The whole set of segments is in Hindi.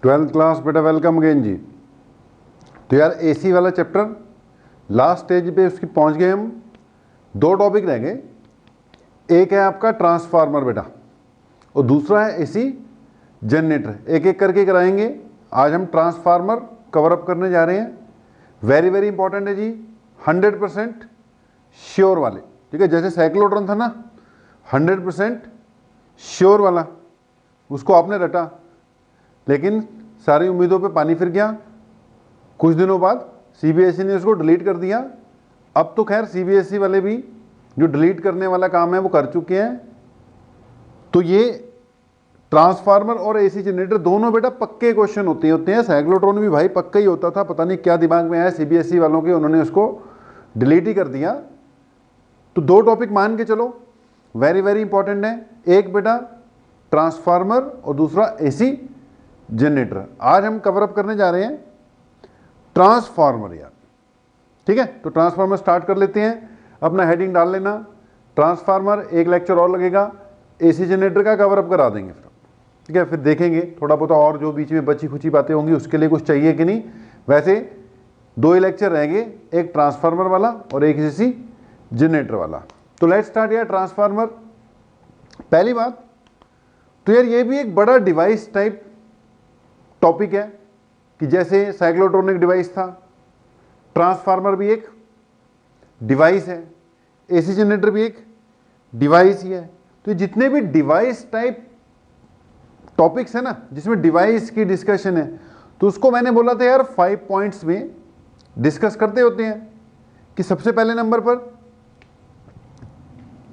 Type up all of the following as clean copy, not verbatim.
ट्वेल्थ क्लास बेटा, वेलकम अगेन जी। तो यार एसी वाला चैप्टर लास्ट स्टेज पे उसकी पहुंच गए हम। दो टॉपिक रह गए, एक है आपका ट्रांसफार्मर बेटा और दूसरा है एसी जनरेटर। एक एक करके कराएंगे। आज हम ट्रांसफार्मर कवर अप करने जा रहे हैं। वेरी वेरी इंपॉर्टेंट है जी, 100% श्योर वाले, ठीक है। जैसे साइक्लोट्रॉन था ना 100% श्योर वाला, उसको आपने रटा, लेकिन सारी उम्मीदों पे पानी फिर गया। कुछ दिनों बाद सीबीएसई ने उसको डिलीट कर दिया। अब तो खैर सीबीएसई वाले भी जो डिलीट करने वाला काम है वो कर चुके हैं। तो ये ट्रांसफार्मर और एसी जनरेटर दोनों बेटा पक्के क्वेश्चन होते हैं। साइक्लोट्रॉन भी भाई पक्का ही होता था, पता नहीं क्या दिमाग में आया सीबीएसई वालों के, उन्होंने उसको डिलीट ही कर दिया। तो दो टॉपिक मान के चलो, वेरी वेरी इंपॉर्टेंट है। एक बेटा ट्रांसफार्मर और दूसरा एसी जनरेटर। आज हम कवर अप करने जा रहे हैं ट्रांसफार्मर यार, ठीक है। तो ट्रांसफार्मर स्टार्ट कर लेते हैं। अपना हेडिंग डाल लेना ट्रांसफार्मर, एक लेक्चर और लगेगा, एसी जनरेटर का कवर अप करा देंगे फिर, ठीक है। फिर देखेंगे थोड़ा बहुत और जो बीच में बची खुची बातें होंगी उसके लिए कुछ चाहिए कि नहीं। वैसे दो ही लेक्चर रहेंगे, एक ट्रांसफार्मर वाला और एक एसी जनरेटर वाला। तो लेट्स स्टार्ट यार ट्रांसफार्मर। पहली बात तो यार ये भी एक बड़ा डिवाइस टाइप टॉपिक है कि जैसे साइक्लोट्रॉनिक डिवाइस था, ट्रांसफार्मर भी एक डिवाइस है, एसी जनरेटर भी एक डिवाइस ही है। तो जितने भी डिवाइस टाइप टॉपिक्स है ना, जिसमें डिवाइस की डिस्कशन है, तो उसको मैंने बोला था यार 5 पॉइंट्स में डिस्कस करते होते हैं कि सबसे पहले नंबर पर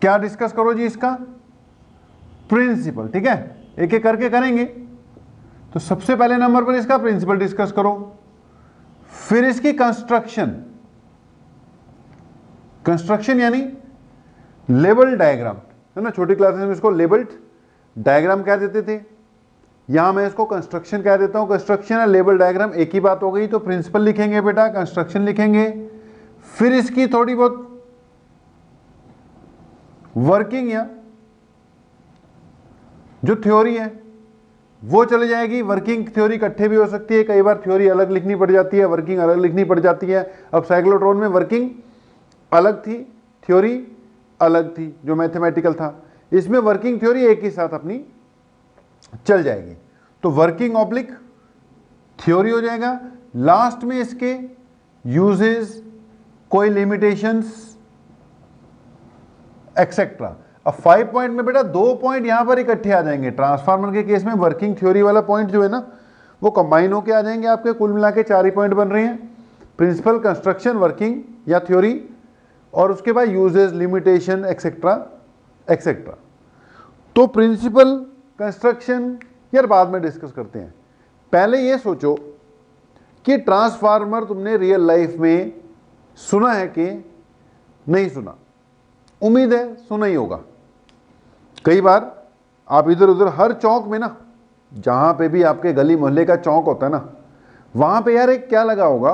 क्या डिस्कस करो जी, इसका प्रिंसिपल, ठीक है। एक एक करके करेंगे। तो सबसे पहले नंबर पर इसका प्रिंसिपल डिस्कस करो, फिर इसकी कंस्ट्रक्शन यानी लेबल डायग्राम, है ना। छोटी क्लासेस में इसको लेबल्ड डायग्राम कह देते थे, यहां मैं इसको कंस्ट्रक्शन कह देता हूं। कंस्ट्रक्शन और लेबल डायग्राम एक ही बात हो गई। तो प्रिंसिपल लिखेंगे बेटा, कंस्ट्रक्शन लिखेंगे, फिर इसकी थोड़ी बहुत वर्किंग या जो थ्योरी है वो चली जाएगी। वर्किंग थ्योरी इकट्ठे भी हो सकती है, कई बार थ्योरी अलग लिखनी पड़ जाती है, वर्किंग अलग लिखनी पड़ जाती है। अब साइक्लोट्रॉन में वर्किंग अलग थी, थ्योरी अलग थी, जो मैथमेटिकल था। इसमें वर्किंग थ्योरी एक ही साथ अपनी चल जाएगी। तो वर्किंग ऑब्लिक थ्योरी हो जाएगा। लास्ट में इसके यूजेस, कोई लिमिटेशंस एक्सेट्रा। अब 5 पॉइंट में बेटा 2 पॉइंट यहां पर इकट्ठे आ जाएंगे। ट्रांसफार्मर के केस में वर्किंग थ्योरी वाला पॉइंट जो है ना वो कंबाइन होके आ जाएंगे आपके, कुल मिला के 4 ही पॉइंट बन रहे हैं। प्रिंसिपल, कंस्ट्रक्शन, वर्किंग या थ्योरी, और उसके बाद यूजेस, लिमिटेशन एक्सेट्रा एक्सेट्रा। तो प्रिंसिपल, कंस्ट्रक्शन यार बाद में डिस्कस करते हैं। पहले ये सोचो कि ट्रांसफार्मर तुमने रियल लाइफ में सुना है कि नहीं सुना। उम्मीद है सुना ही होगा। कई बार आप इधर उधर हर चौक में ना, जहां पे भी आपके गली मोहल्ले का चौक होता है ना, वहां पे यार एक क्या लगा होगा,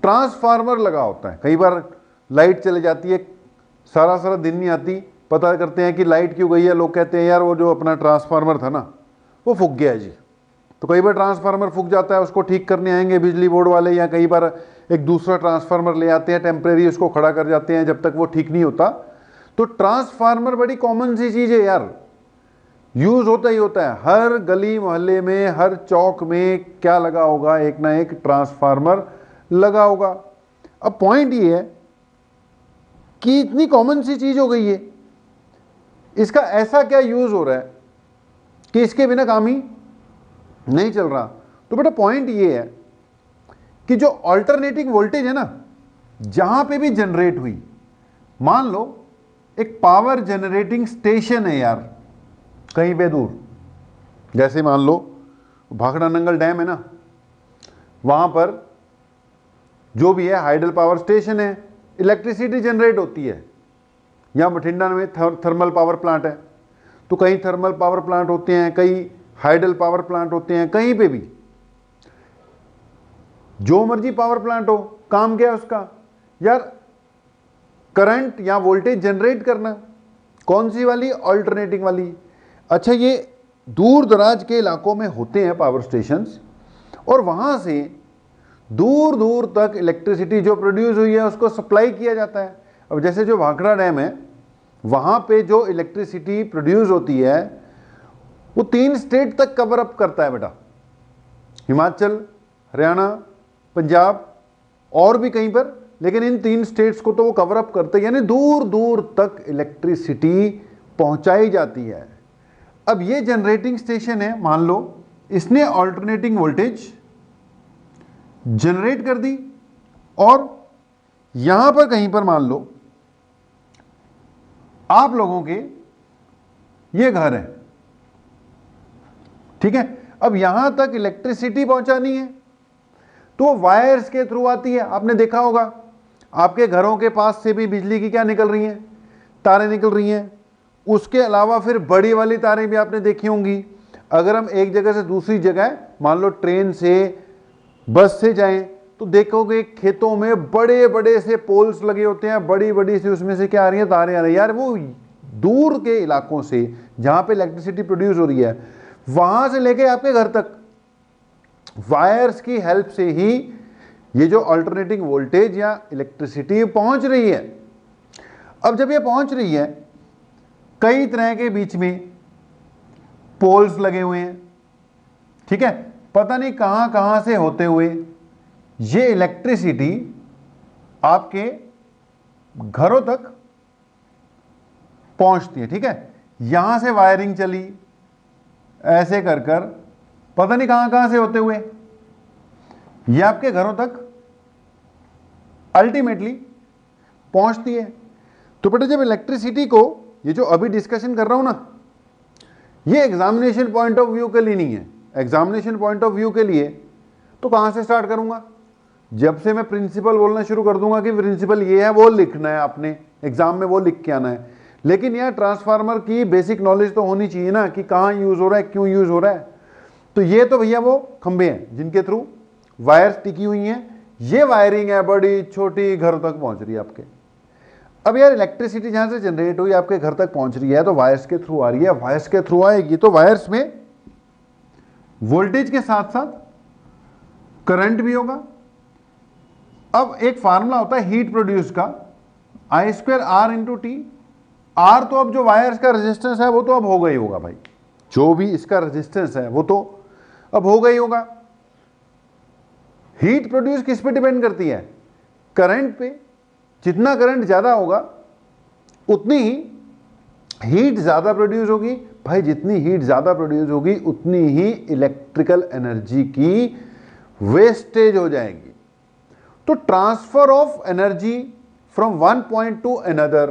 ट्रांसफार्मर लगा होता है। कई बार लाइट चली जाती है, सारा सारा दिन नहीं आती, पता करते हैं कि लाइट क्यों गई है, लोग कहते हैं यार वो जो अपना ट्रांसफार्मर था ना वो फूक गया है जी। तो कई बार ट्रांसफार्मर फूक जाता है, उसको ठीक करने आएंगे बिजली बोर्ड वाले, या कई बार एक दूसरा ट्रांसफार्मर ले आते हैं, टेम्परेरी उसको खड़ा कर जाते हैं जब तक वो ठीक नहीं होता। तो ट्रांसफार्मर बड़ी कॉमन सी चीज है यार, यूज होता ही होता है। हर गली मोहल्ले में, हर चौक में क्या लगा होगा, एक ना एक ट्रांसफार्मर लगा होगा। अब पॉइंट ये है कि इतनी कॉमन सी चीज हो गई है, इसका ऐसा क्या यूज हो रहा है कि इसके बिना काम ही नहीं चल रहा। तो बेटा पॉइंट ये है कि जो अल्टरनेटिंग वोल्टेज है ना, जहां पे भी जनरेट हुई, मान लो एक पावर जनरेटिंग स्टेशन है यार कहीं पे दूर, जैसे मान लो भाखड़ा नंगल डैम है ना, वहां पर जो भी है हाइडल पावर स्टेशन है, इलेक्ट्रिसिटी जनरेट होती है। यहाँ बठिंडा में थर्मल पावर प्लांट है, तो कहीं थर्मल पावर प्लांट होते हैं, कई हाइडल पावर प्लांट होते हैं, कहीं पे भी जो मर्जी पावर प्लांट हो, काम क्या है उसका यार, करंट या वोल्टेज जनरेट करना। कौन सी वाली? अल्टरनेटिंग वाली। अच्छा, ये दूर दराज के इलाकों में होते हैं पावर स्टेशंस, और वहां से दूर दूर तक इलेक्ट्रिसिटी जो प्रोड्यूस हुई है उसको सप्लाई किया जाता है। अब जैसे जो भाखड़ा डैम है, वहां पे जो इलेक्ट्रिसिटी प्रोड्यूस होती है वो 3 स्टेट तक कवर अप करता है बेटा, हिमाचल, हरियाणा, पंजाब और भी कहीं पर, लेकिन इन 3 स्टेट्स को तो वो कवर अप करते हैं, यानी दूर दूर तक इलेक्ट्रिसिटी पहुंचाई जाती है। अब ये जनरेटिंग स्टेशन है, मान लो इसने ऑल्टरनेटिंग वोल्टेज जनरेट कर दी, और यहां पर कहीं पर मान लो आप लोगों के ये घर है, ठीक है। अब यहां तक इलेक्ट्रिसिटी पहुंचानी है तो वायर्स के थ्रू आती है। आपने देखा होगा आपके घरों के पास से भी बिजली की क्या निकल रही हैं, तारें निकल रही हैं। उसके अलावा फिर बड़ी वाली तारें भी आपने देखी होंगी। अगर हम एक जगह से दूसरी जगह, मान लो ट्रेन से, बस से जाएं, तो देखोगे खेतों में बड़े बड़े से पोल्स लगे होते हैं, बड़ी बड़ी सी उसमें से क्या आ रही है, तारें आ रही है। यार वो दूर के इलाकों से जहां पे इलेक्ट्रिसिटी प्रोड्यूस हो रही है, वहां से लेके आपके घर तक वायर्स की हेल्प से ही ये जो अल्टरनेटिंग वोल्टेज या इलेक्ट्रिसिटी पहुंच रही है। अब जब ये पहुंच रही है, कई तरह के बीच में पोल्स लगे हुए हैं, ठीक है, पता नहीं कहां कहां से होते हुए ये इलेक्ट्रिसिटी आपके घरों तक पहुंचती है, ठीक है। यहां से वायरिंग चली ऐसे कर कर पता नहीं कहां कहां से होते हुए ये आपके घरों तक अल्टीमेटली पहुंचती है। तो बेटा जब इलेक्ट्रिसिटी को, ये जो अभी डिस्कशन कर रहा हूं ना, ये एग्जामिनेशन पॉइंट ऑफ व्यू के लिए नहीं है। एग्जामिनेशन पॉइंट ऑफ व्यू के लिए तो कहां से स्टार्ट करूंगा, जब से मैं प्रिंसिपल बोलना शुरू कर दूंगा कि प्रिंसिपल ये है, वो लिखना है, आपने एग्जाम में वो लिख के आना है। लेकिन यार ट्रांसफार्मर की बेसिक नॉलेज तो होनी चाहिए ना, कि कहां यूज हो रहा है, क्यों यूज हो रहा है। तो ये तो भैया वो खंभे हैं जिनके थ्रू वायर्स टिकी हुई हैं, ये वायरिंग है बड़ी छोटी, घर तक पहुंच रही है आपके। अब यार इलेक्ट्रिसिटी जहां से जनरेट हुई आपके घर तक पहुंच रही है तो वायर्स के थ्रू आ रही है, वायर्स के थ्रू आएगी तो वायर्स में वोल्टेज के साथ साथ करंट भी होगा। अब एक फार्मूला होता है हीट प्रोड्यूस का, I²R इंटू टी। आर तो अब जो वायर्स का रेजिस्टेंस है वो तो अब हो गई होगा भाई, जो भी इसका रेजिस्टेंस है वो तो अब हो गई होगा। हीट प्रोड्यूस किस पे डिपेंड करती है, करंट पे। जितना करंट ज्यादा होगा उतनी ही हीट ज्यादा प्रोड्यूस होगी। भाई जितनी हीट ज्यादा प्रोड्यूस होगी उतनी ही इलेक्ट्रिकल एनर्जी की वेस्टेज हो जाएगी। तो transfer of energy from one point to another,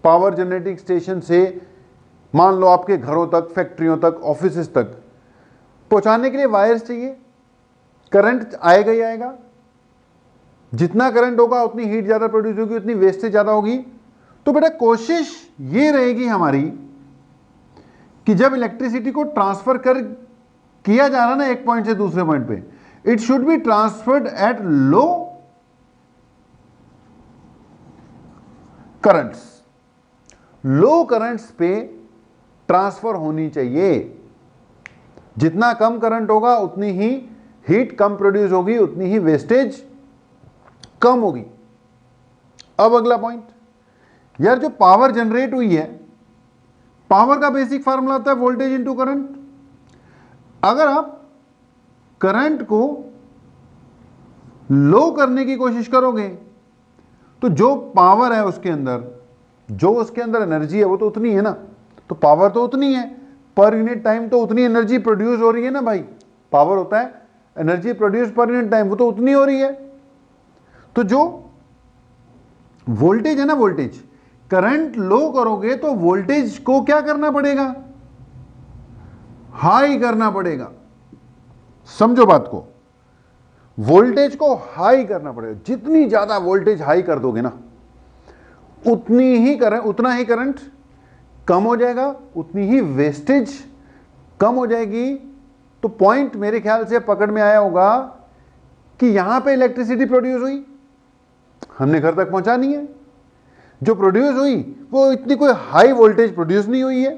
power generating station से मान लो आपके घरों तक, फैक्ट्रियों तक, ऑफिसेस तक पहुंचाने के लिए वायर्स चाहिए। करंट आएगा ही आएगा, जितना करंट होगा उतनी हीट ज्यादा प्रोड्यूस होगी, उतनी वेस्टेज ज्यादा होगी। तो बेटा कोशिश ये रहेगी हमारी कि जब इलेक्ट्रिसिटी को ट्रांसफर कर किया जा रहा ना एक पॉइंट से दूसरे पॉइंट पे, it should be transferred at low currents. Low currents पे ट्रांसफर होनी चाहिए। जितना कम करंट होगा उतनी ही हीट कम प्रोड्यूस होगी, उतनी ही वेस्टेज कम होगी। अब अगला पॉइंट, यार जो पावर जनरेट हुई है, पावर का बेसिक फार्मूला होता है वोल्टेज इनटू करंट। अगर आप करंट को लो करने की कोशिश करोगे तो जो पावर है उसके अंदर, जो उसके अंदर एनर्जी है वो तो उतनी है ना, तो पावर तो उतनी है, पर यूनिट टाइम तो उतनी एनर्जी प्रोड्यूस हो रही है ना भाई। पावर होता है energy produce per unit time, वो तो उतनी हो रही है। तो जो वोल्टेज है ना, वोल्टेज, करंट लो करोगे तो वोल्टेज को क्या करना पड़ेगा, हाई करना पड़ेगा। समझो बात को, वोल्टेज को हाई करना पड़ेगा। जितनी ज्यादा वोल्टेज हाई कर दोगे ना, उतनी ही करंट, उतना ही करंट कम हो जाएगा, उतनी ही वेस्टेज कम हो जाएगी। तो पॉइंट मेरे ख्याल से पकड़ में आया होगा कि यहां पे इलेक्ट्रिसिटी प्रोड्यूस हुई, हमने घर तक पहुंचानी है। जो प्रोड्यूस हुई वो इतनी कोई हाई वोल्टेज प्रोड्यूस नहीं हुई है,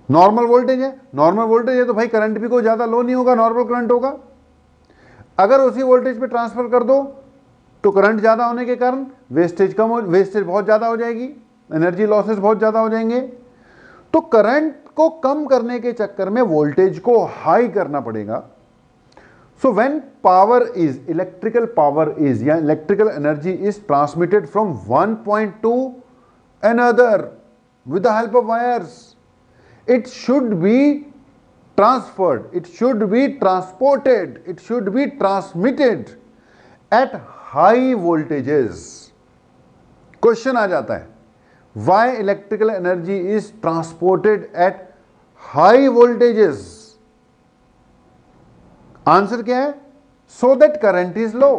नॉर्मल वोल्टेज है, नॉर्मल वोल्टेज है तो भाई करंट भी कोई ज़्यादा लो नहीं होगा, नॉर्मल करंट होगा। अगर उसी वोल्टेज पे ट्रांसफर कर दो तो करंट ज़्यादा होने के कारण वेस्टेज वेस्टेज बहुत ज़्यादा हो जाएगी, एनर्जी लॉसेस बहुत ज़्यादा हो जाएंगे। तो करंट को कम करने के चक्कर में वोल्टेज को हाई करना पड़ेगा। So when power is, electrical power is या electrical energy is transmitted from one point to another with the help of wires, it should be transferred, it should be transported, it should be transmitted at high voltages. Question आ जाता है, why electrical energy is transported at high voltages? Answer क्या है? So that current is low.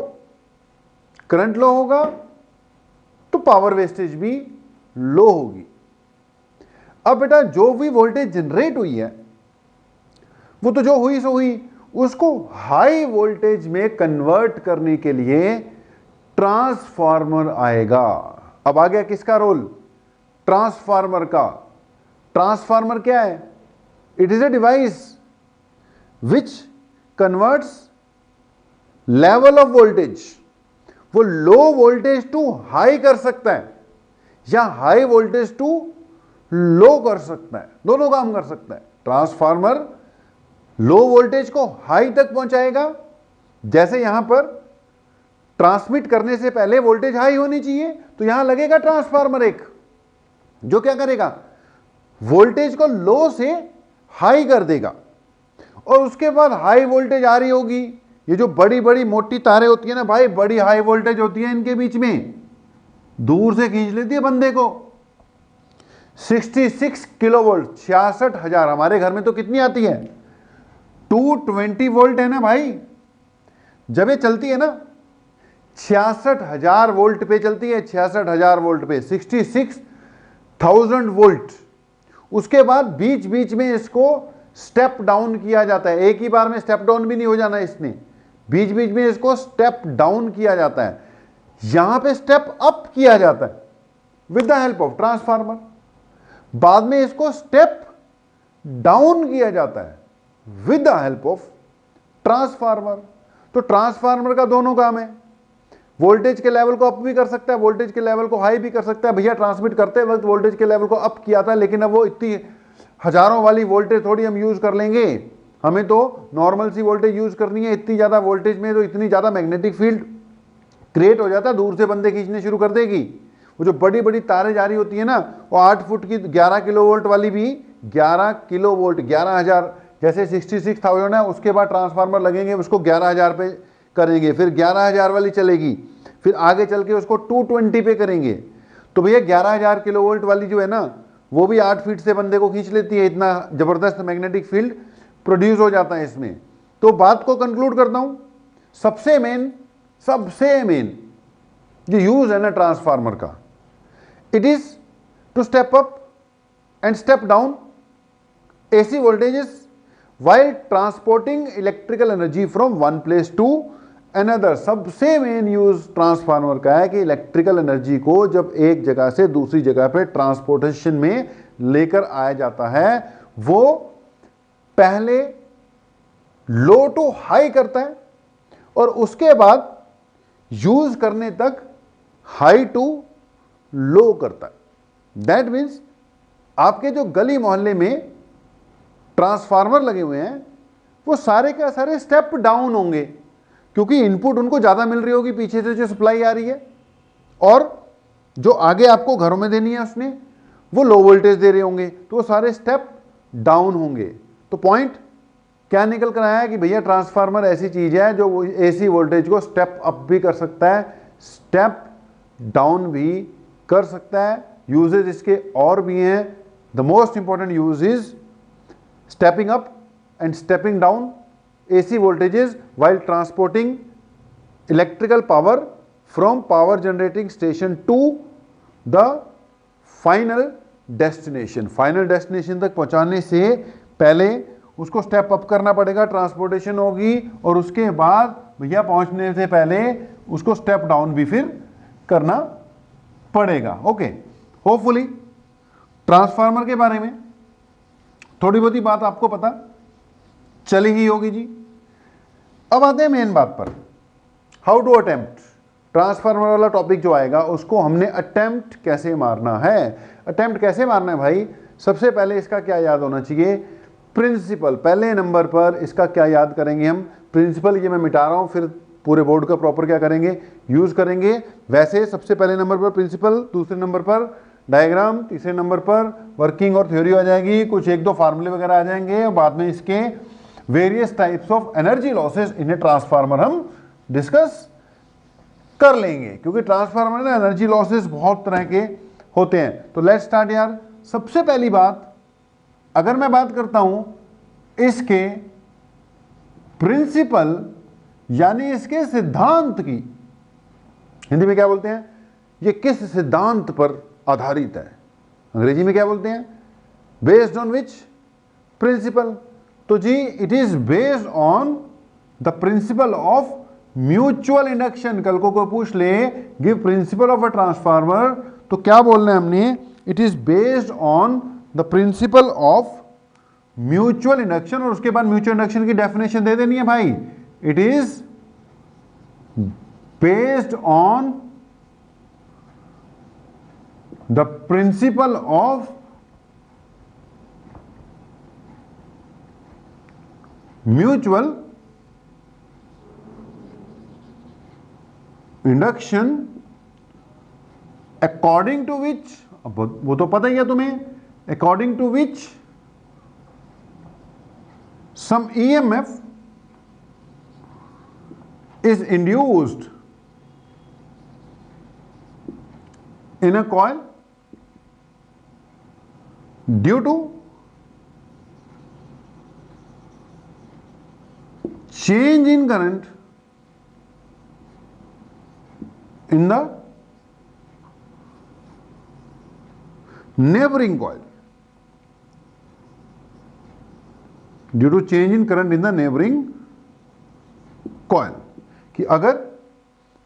Current low होगा तो पावर वेस्टेज भी लो होगी। अब बेटा जो भी वोल्टेज जनरेट हुई है वो तो जो हुई सो हुई, उसको हाई वोल्टेज में कन्वर्ट करने के लिए ट्रांसफार्मर आएगा। अब आ गया किसका रोल? ट्रांसफार्मर का। ट्रांसफार्मर क्या है? It is a device which converts level of voltage. वो लो वोल्टेज टू हाई कर सकता है या हाई वोल्टेज टू लो कर सकता है, दोनों काम कर सकता है। ट्रांसफार्मर लो वोल्टेज को हाई तक पहुंचाएगा, जैसे यहां पर ट्रांसमिट करने से पहले वोल्टेज हाई होनी चाहिए, तो यहां लगेगा ट्रांसफार्मर एक, जो क्या करेगा, वोल्टेज को लो से हाई कर देगा। और उसके बाद हाई वोल्टेज आ रही होगी, ये जो बड़ी बड़ी मोटी तारें होती है ना भाई, बड़ी हाई वोल्टेज होती है इनके बीच में, दूर से खींच लेती है बंदे को। 66 किलोवोल्ट, 66,000, हमारे घर में तो कितनी आती है? 220 वोल्ट है ना भाई। जब ये चलती है ना 66,000 वोल्ट पे चलती है, 66,000 वोल्ट पे, 66,000 वोल्ट। उसके बाद बीच बीच में इसको स्टेप डाउन किया जाता है, एक ही बार में स्टेप डाउन भी नहीं हो जाना इसने, बीच बीच में इसको स्टेप डाउन किया जाता है, यहां पे स्टेप अप किया जाता है with the help of transformer. बाद में इसको स्टेप डाउन किया जाता है with the help of transformer. तो ट्रांसफार्मर का दोनों काम है, वोल्टेज के लेवल को अप भी कर सकता है, वोल्टेज के लेवल को हाई भी कर सकता है। भैया ट्रांसमिट करते वक्त वोल्टेज के लेवल को अप किया था, लेकिन अब वो इतनी हजारों वाली वोल्टेज थोड़ी हम यूज कर लेंगे, हमें तो नॉर्मल सी वोल्टेज यूज करनी है। इतनी ज्यादा वोल्टेज में तो इतनी ज्यादा मैग्नेटिक फील्ड क्रिएट हो जाता है, दूर से बंदे खींचने शुरू कर देगी। वो जो बड़ी बड़ी तारें जा रही होती है ना, वो 8 फुट की 11 किलो वोल्ट वाली भी, 11 किलो वोल्ट, 11,000, जैसे 66,000 है, उसके बाद ट्रांसफार्मर लगेंगे, उसको 11,000 पे करेंगे, फिर 11,000 वाली चलेगी, फिर आगे चल के उसको 220 पे करेंगे। तो भैया 11,000 किलो वोल्ट वाली जो है ना, वो भी 8 फीट से बंदे को खींच लेती है, इतना जबरदस्त मैग्नेटिक फील्ड प्रोड्यूस हो जाता है इसमें। तो बात को कंक्लूड करता हूं, सबसे मेन जो यूज है ना ट्रांसफार्मर का, it is to step up and step down AC voltages while transporting electrical energy from one place to another। सबसे मेन यूज ट्रांसफार्मर का है कि इलेक्ट्रिकल एनर्जी को जब एक जगह से दूसरी जगह पे ट्रांसपोर्टेशन में लेकर आया जाता है, वो पहले लो टू हाई करता है और उसके बाद यूज करने तक हाई टू लो करता है। दैट मीन्स आपके जो गली मोहल्ले में ट्रांसफार्मर लगे हुए हैं, वो सारे का सारे स्टेप डाउन होंगे, क्योंकि इनपुट उनको ज़्यादा मिल रही होगी पीछे से जो सप्लाई आ रही है, और जो आगे आपको घरों में देनी है उसने वो लो वोल्टेज दे रहे होंगे, तो वो सारे स्टेप डाउन होंगे। तो पॉइंट क्या निकल कर आया कि भैया ट्रांसफार्मर ऐसी चीज़ है जो AC वोल्टेज को स्टेप अप भी कर सकता है, स्टेप डाउन भी कर सकता है। यूजेज इसके और भी हैं। The most important use is stepping up and stepping down AC voltages while transporting electrical power from power generating station to the final destination। Final destination तक पहुंचाने से पहले उसको स्टेप अप करना पड़ेगा, ट्रांसपोर्टेशन होगी, और उसके बाद भैया पहुंचने से पहले उसको स्टेप डाउन भी फिर करना पड़ेगा। ओके, होपफुली ट्रांसफार्मर के बारे में थोड़ी बहुत ही बात आपको पता चली ही होगी जी। अब आते हैं मेन बात पर, हाउ टू अटेम्प्ट। ट्रांसफार्मर वाला टॉपिक जो आएगा उसको हमने अटेम्प्ट कैसे मारना है। अटेम्प्ट कैसे मारना है भाई, सबसे पहले इसका क्या याद होना चाहिए, प्रिंसिपल। पहले नंबर पर इसका क्या याद करेंगे हम, प्रिंसिपल। ये मैं मिटा रहा हूं, फिर पूरे बोर्ड का प्रॉपर क्या करेंगे, यूज करेंगे। वैसे सबसे पहले नंबर पर प्रिंसिपल, दूसरे नंबर पर डायग्राम, तीसरे नंबर पर वर्किंग और थ्योरी आ जाएगी, कुछ एक दो फार्मूले वगैरह आ जाएंगे, और बाद में इसके various types of energy losses in a transformer हम डिस्कस कर लेंगे, क्योंकि ट्रांसफार्मर में एनर्जी लॉसेस बहुत तरह के होते हैं। तो लेट्स स्टार्ट यार। सबसे पहली बात, अगर मैं बात करता हूं इसके प्रिंसिपल यानी इसके सिद्धांत की, हिंदी में क्या बोलते हैं, ये किस सिद्धांत पर आधारित है, अंग्रेजी में क्या बोलते हैं, बेस्ड ऑन विच प्रिंसिपल। तो जी it is based on the principle of mutual induction. कल को कोई पूछ ले give principle of a transformer, तो क्या बोलना है हमने, it is based on the principle of mutual induction. और उसके बाद म्यूचुअल इंडक्शन की डेफिनेशन दे देनी है भाई, it is based on the principle of mutual induction according to which, वो तो पता ही है तुम्हें, according to which some EMF is induced in a coil due to change in current in the neighboring coil, due to change in current in the neighboring coil। कि अगर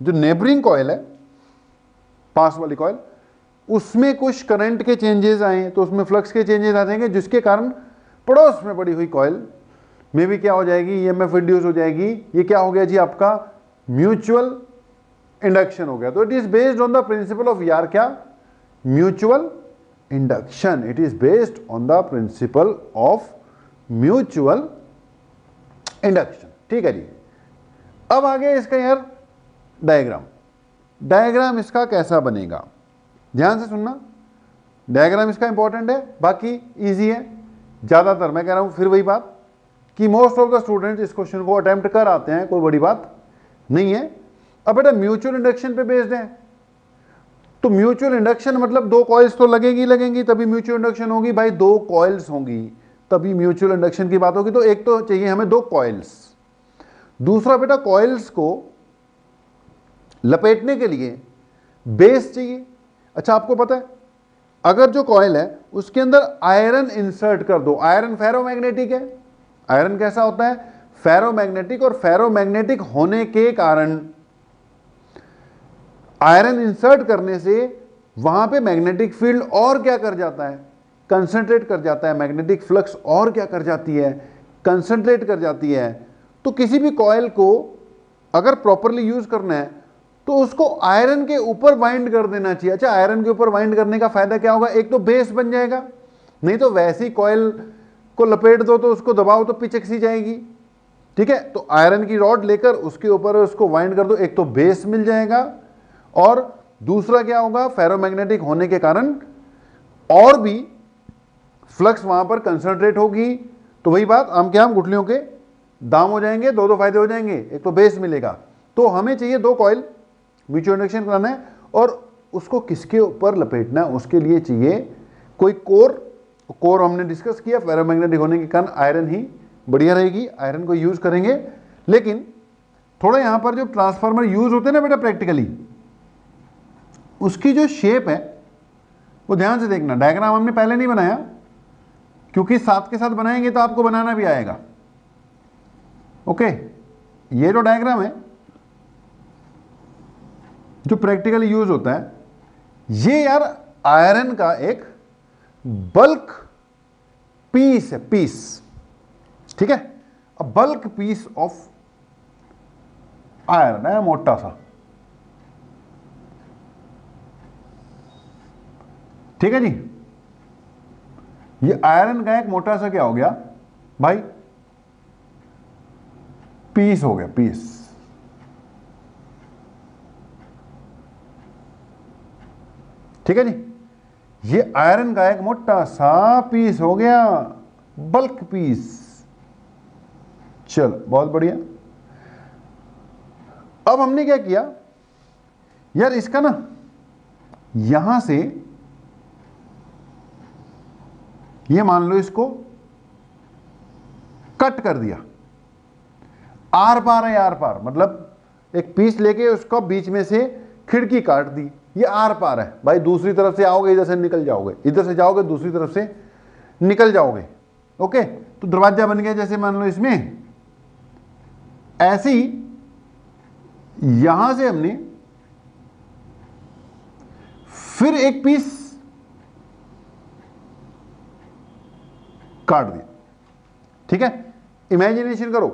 जो नेबरिंग कॉइल है, पास वाली कॉइल, उसमें कुछ करंट के चेंजेस आए तो उसमें फ्लक्स के चेंजेस आ जाएंगे, जिसके कारण पड़ोस में पड़ी हुई कॉइल में भी क्या हो जाएगी, ईएमएफ इंड्यूस हो जाएगी। ये क्या हो गया जी आपका म्यूचुअल इंडक्शन हो गया। तो it is based on the principle of यार क्या, mutual induction. It is based on the principle of mutual induction. ठीक है जी। अब आगे इसका यार डायग्राम, डायग्राम इसका कैसा बनेगा, ध्यान से सुनना। डायग्राम इसका इंपॉर्टेंट है, बाकी इजी है। ज़्यादातर मैं कह रहा हूँ फिर वही बात कि मोस्ट ऑफ द स्टूडेंट्स इस क्वेश्चन को अटेम्प्ट कर आते हैं, कोई बड़ी बात नहीं है। अब बेटा म्यूचुअल इंडक्शन पे बेस्ड है, तो म्यूचुअल इंडक्शन मतलब दो कॉइल्स तो लगेंगी तभी म्यूचुअल इंडक्शन होगी भाई, दो कॉइल्स होंगी तभी म्यूचुअल इंडक्शन की बात होगी। तो एक तो चाहिए हमें दो कॉइल्स, दूसरा बेटा कॉइल्स को लपेटने के लिए बेस चाहिए। अच्छा आपको पता है अगर जो कॉइल है उसके अंदर आयरन इंसर्ट कर दो, आयरन फेरोमैग्नेटिक है, आयरन कैसा होता है, फेरोमैग्नेटिक, और फेरोमैग्नेटिक होने के कारण आयरन इंसर्ट करने से वहां पे मैग्नेटिक फील्ड और क्या कर जाता है, कंसंट्रेट कर जाता है, मैग्नेटिक फ्लक्स और क्या कर जाती है, कंसंट्रेट कर जाती है। तो किसी भी कॉइल को अगर प्रॉपरली यूज करना है तो उसको आयरन के ऊपर वाइंड कर देना चाहिए। अच्छा आयरन के ऊपर वाइंड करने का फायदा क्या होगा, एक तो बेस बन जाएगा, नहीं तो वैसी कॉइल को लपेट दो तो उसको दबाओ तो पिचक सी जाएगी। ठीक है, तो आयरन की रॉड लेकर उसके ऊपर उसको वाइंड कर दो, एक तो बेस मिल जाएगा और दूसरा क्या होगा, फेरोमैग्नेटिक होने के कारण और भी फ्लक्स वहां पर कंसंट्रेट होगी। तो वही बात, आम के आम गुठलियों के दाम हो जाएंगे, दो फायदे हो जाएंगे, एक तो बेस मिलेगा। तो हमें चाहिए दो कॉइल, म्यूचुअल इंडक्शन कराना है और उसको किसके ऊपर लपेटना है, उसके लिए चाहिए कोई कोर हमने डिस्कस किया, फेरोमैग्नेटिक होने के कारण आयरन ही बढ़िया रहेगी, आयरन को यूज करेंगे। लेकिन थोड़ा यहां पर जो ट्रांसफार्मर यूज होते हैं ना बेटा प्रैक्टिकली, उसकी जो शेप है वो ध्यान से देखना। डायग्राम हमने पहले नहीं बनाया क्योंकि साथ के साथ बनाएंगे तो आपको बनाना भी आएगा। ओके, ये जो डायग्राम है जो प्रैक्टिकली यूज होता है, ये यार आयरन का एक बल्क पीस है, पीस, ठीक है। A bulk piece of iron है, मोटा सा, ठीक है जी। ये आयरन का एक मोटा सा क्या हो गया भाई, पीस हो गया, पीस, ठीक है जी। ये आयरन का एक मोटा सा पीस हो गया, बल्क पीस। चलो बहुत बढ़िया। अब हमने क्या किया यार, इसका ना यहां से ये मान लो इसको कट कर दिया, आर पार है, आर पार मतलब एक पीस लेके उसको बीच में से खिड़की काट दी, ये आर पार है भाई। दूसरी तरफ से आओगे इधर से निकल जाओगे, इधर से जाओगे दूसरी तरफ से निकल जाओगे, ओके। तो दरवाजा बन गया, जैसे मान लो इसमें ऐसे ही यहां से हमने फिर एक पीस काट दिया, ठीक है। इमेजिनेशन करो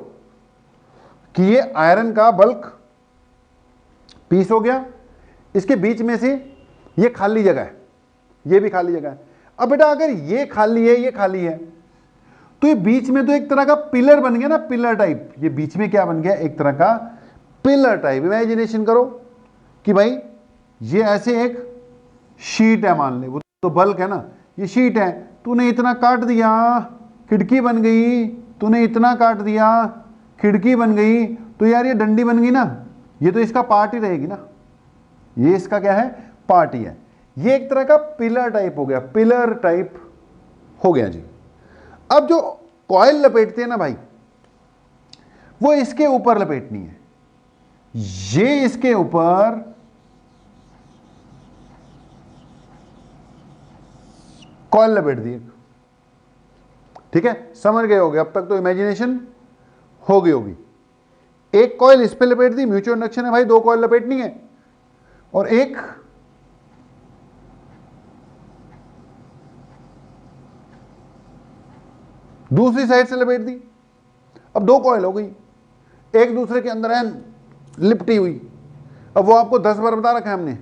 कि ये आयरन का बल्क पीस हो गया, इसके बीच में से ये खाली जगह है, ये भी खाली जगह है। अब बेटा अगर ये खाली है, ये खाली है, तो ये बीच में तो एक तरह का पिलर बन गया ना, पिलर टाइप। ये बीच में क्या बन गया, एक तरह का पिलर टाइप। इमेजिनेशन करो कि भाई ये ऐसे एक शीट है, मान ले, वो तो बल्क है ना, ये शीट है, तूने इतना काट दिया, खिड़की बन गई, तूने इतना काट दिया, खिड़की बन गई, तो यार ये डंडी बन गई ना, ये तो इसका पार्ट ही रहेगी ना, ये इसका क्या है, पार्ट ही है। ये एक तरह का पिलर टाइप हो गया, पिलर टाइप हो गया जी। अब जो कॉइल लपेटते हैं ना भाई, वो इसके ऊपर लपेटनी है, ये इसके ऊपर कॉइल लपेट दिए, ठीक है। समझ गए होगे अब तक, तो इमेजिनेशन हो गई होगी। एक कॉइल इस पे लपेट दी, म्यूचुअल इंडक्शन है भाई, दो कॉइल लपेटनी है, और एक दूसरी साइड से लपेट दी। अब दो कॉइल हो गई, एक दूसरे के अंदर है लिपटी हुई। अब वो आपको 10 बार बता रखा है हमने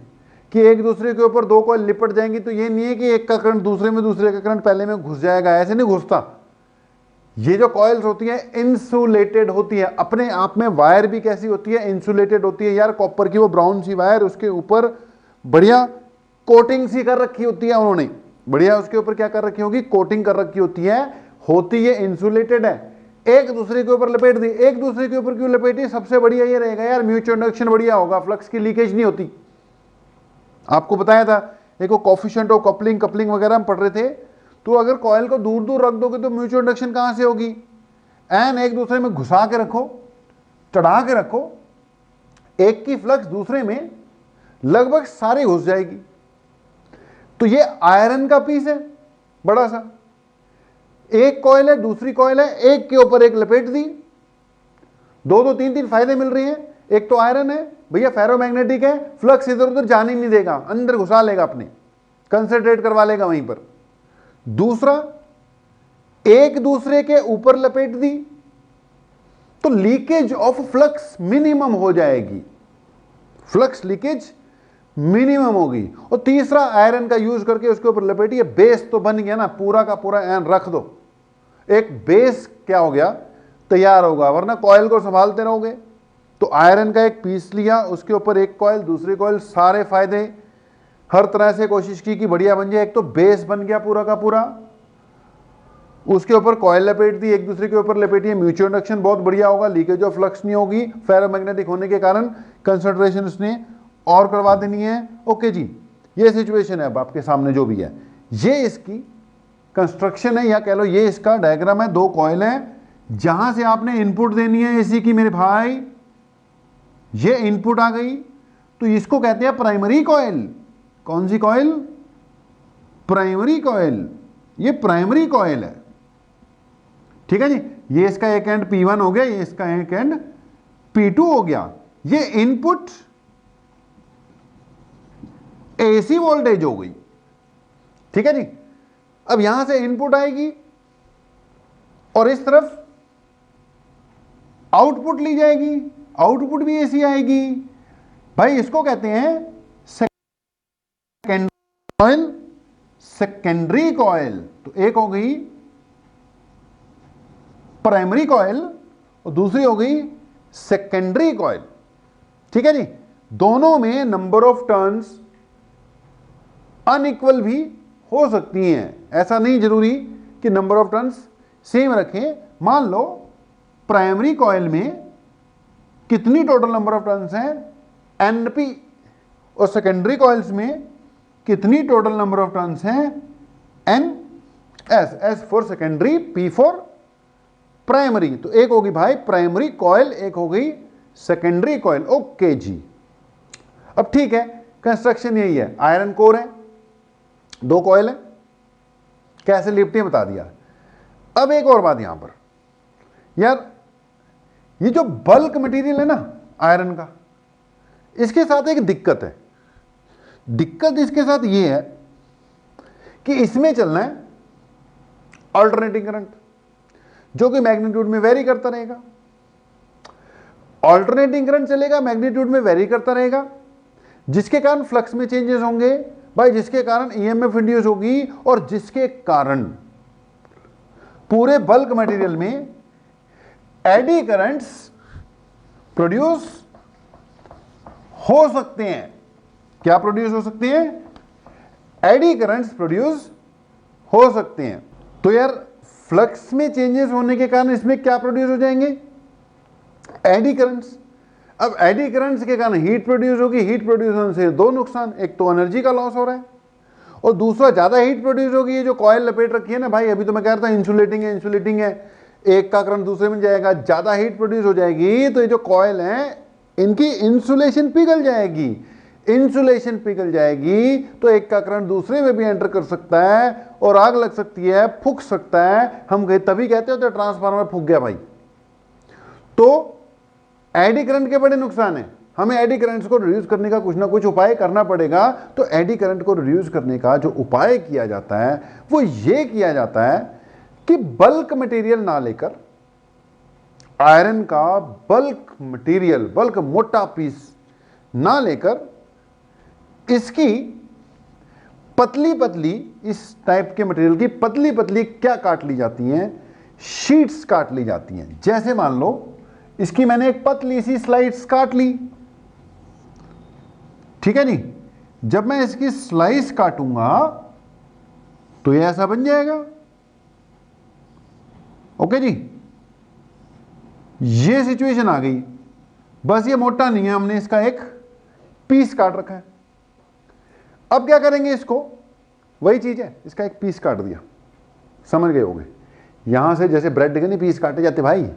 कि एक दूसरे के ऊपर दो कॉइल लिपट जाएंगी, तो ये नहीं है कि एक का करंट दूसरे में, दूसरे का करंट पहले में घुस जाएगा, ऐसे नहीं घुसता। ये जो कॉइल्स होती है इंसुलेटेड होती है अपने आप में। वायर भी कैसी होती है, इंसुलेटेड होती है यार, कॉपर की वो ब्राउन सी वायर, उसके ऊपर बढ़िया कोटिंग सी कर रखी होती है उन्होंने, बढ़िया उसके ऊपर क्या कर रखी होगी, कोटिंग कर रखी होती है इंसुलेटेड है। एक दूसरे के ऊपर लपेट दी, एक दूसरे के ऊपर क्यों लपेटी, सबसे बढ़िया ये रहेगा यार, म्यूचुअल इंडक्शन बढ़िया होगा, फ्लक्स की लीकेज नहीं होती। आपको बताया था एक वो कोफिशिएंट ऑफ कपलिंग, कपलिंग वगैरह हम पढ़ रहे थे, तो अगर कॉइल को दूर दूर रख दोगे तो म्यूचुअल इंडक्शन कहां से होगी, एन एक दूसरे में घुसा के रखो, चढ़ा के रखो, एक की फ्लक्स दूसरे में लगभग सारी घुस जाएगी। तो ये आयरन का पीस है बड़ा सा, एक कॉइल है, दूसरी कॉइल है, एक के ऊपर एक लपेट दी, दो दो तीन तीन फायदे मिल रहे हैं। एक तो आयरन है भैया, फेरोमैग्नेटिक है, फ्लक्स इधर उधर जाने ही नहीं देगा, अंदर घुसा लेगा, अपने कंसंट्रेट करवा लेगा वहीं पर। दूसरा, एक दूसरे के ऊपर लपेट दी तो लीकेज ऑफ फ्लक्स मिनिमम हो जाएगी, फ्लक्स लीकेज मिनिमम होगी। और तीसरा, आयरन का यूज करके उसके ऊपर लपेटिए, बेस तो बन गया ना, पूरा का पूरा एन रख दो, एक बेस क्या हो गया, तैयार होगा, वरना कॉइल को संभालते रहोगे। तो आयरन का एक पीस लिया, उसके ऊपर एक कॉइल, दूसरी कॉइल, सारे फायदे, हर तरह से कोशिश की कि बढ़िया बन जाए। एक तो बेस बन गया पूरा का पूरा, उसके ऊपर कॉइल लपेट दी, एक दूसरे के ऊपर लपेटिए, म्यूचुअल इंडक्शन बहुत बढ़िया होगा, लीकेज ऑफ फ्लक्स नहीं होगी, फेरोमैग्नेटिक होने के कारण कंसंट्रेशन उसने और करवा देनी है। ओके जी, ये सिचुएशन है अब आपके सामने जो भी है, ये इसकी कंस्ट्रक्शन है, या कह लो ये इसका डायग्राम है। दो कॉइल है, जहां से आपने इनपुट देनी है एसी की मेरे भाई, ये इनपुट आ गई, तो इसको कहते हैं प्राइमरी कॉइल। कौन सी कॉइल, प्राइमरी कॉइल, ये प्राइमरी कॉइल है, ठीक है जी। ये इसका एक एंड P1 हो गया, ये इसका एक एंड P2 हो गया। ये इनपुट एसी वोल्टेज हो गई, ठीक है जी। अब यहां से इनपुट आएगी, और इस तरफ आउटपुट ली जाएगी, आउटपुट भी ऐसी आएगी भाई। इसको कहते हैं सेकेंडरी कॉइल, सेकेंडरी कॉइल। तो एक हो गई प्राइमरी कॉइल और दूसरी हो गई सेकेंडरी कॉइल। ठीक है जी। दोनों में नंबर ऑफ टर्न्स अनइक्वल भी हो सकती हैं, ऐसा नहीं जरूरी कि नंबर ऑफ टर्न्स सेम रखें। मान लो प्राइमरी कॉइल में कितनी टोटल नंबर ऑफ टर्न्स हैं, एनपी, और सेकेंडरी कॉइल्स में कितनी टोटल नंबर ऑफ टर्न्स हैं, N S. S for secondary, P for primary. तो एक होगी भाई प्राइमरी कॉइल, एक हो गई सेकेंडरी कॉइल। ओके जी। अब ठीक है, कंस्ट्रक्शन यही है, आयरन कोर है, दो कॉइल है, कैसे लिपटी है बता दिया। अब एक और बात यहां पर यार, ये जो बल्क मटेरियल है ना आयरन का, इसके साथ एक दिक्कत है। दिक्कत इसके साथ ये है कि इसमें चलना है अल्टरनेटिंग करंट, जो कि मैग्नीट्यूड में वेरी करता रहेगा। अल्टरनेटिंग करंट चलेगा, मैग्नीट्यूड में वेरी करता रहेगा, जिसके कारण फ्लक्स में चेंजेस होंगे भाई, जिसके कारण ईएमएफ इंड्यूस होगी, और जिसके कारण पूरे बल्क मटेरियल में एडी करंट्स प्रोड्यूस हो सकते हैं। क्या प्रोड्यूस हो सकते हैं? एडी करंट्स प्रोड्यूस हो सकते हैं। तो यार फ्लक्स में चेंजेस होने के कारण इसमें क्या प्रोड्यूस हो जाएंगे? Eddy currents. अब एडी करंट्स के कारण हीट प्रोड्यूस होगी, हीट प्रोड्यूस होने से दो नुकसान, एक तो एनर्जी का लॉस हो रहा है, और दूसरा ज्यादा हीट प्रोड्यूस होगी। ये जो कॉइल लपेट रखी है ना भाई, अभी तो मैं कह रहा था इंसुलेटिंग है, इंसुलेटिंग है, एक का करंट दूसरे में जाएगा, ज्यादा हीट प्रोड्यूस हो जाएगी, तो ये जो कॉइल है इनकी इंसुलेशन पिघल जाएगी। इंसुलेशन पिघल जाएगी तो एक का करंट दूसरे में भी एंटर कर सकता है और आग लग सकती है, फूक सकता है। हम तभी कहते हो तो ट्रांसफार्मर फूक गया भाई। तो एडी करंट के बड़े नुकसान है, हमें एडी करंट्स को रिड्यूस करने का कुछ ना कुछ उपाय करना पड़ेगा। तो एडी करंट को रिड्यूस करने का जो उपाय किया जाता है वो ये किया जाता है कि बल्क मटेरियल ना लेकर, आयरन का बल्क मटेरियल, बल्क मोटा पीस ना लेकर, इसकी पतली पतली, इस टाइप के मटेरियल की पतली पतली क्या काट ली जाती हैं? शीट्स काट ली जाती हैं। जैसे मान लो इसकी मैंने एक पतली सी स्लाइस काट ली, ठीक है नहीं? जब मैं इसकी स्लाइस काटूंगा तो ये ऐसा बन जाएगा। ओके जी, ये सिचुएशन आ गई। बस ये मोटा नहीं है, हमने इसका एक पीस काट रखा है। अब क्या करेंगे इसको? वही चीज है, इसका एक पीस काट दिया, समझ गए होंगे। यहां से जैसे ब्रेड के नहीं पीस काटे जाते भाई,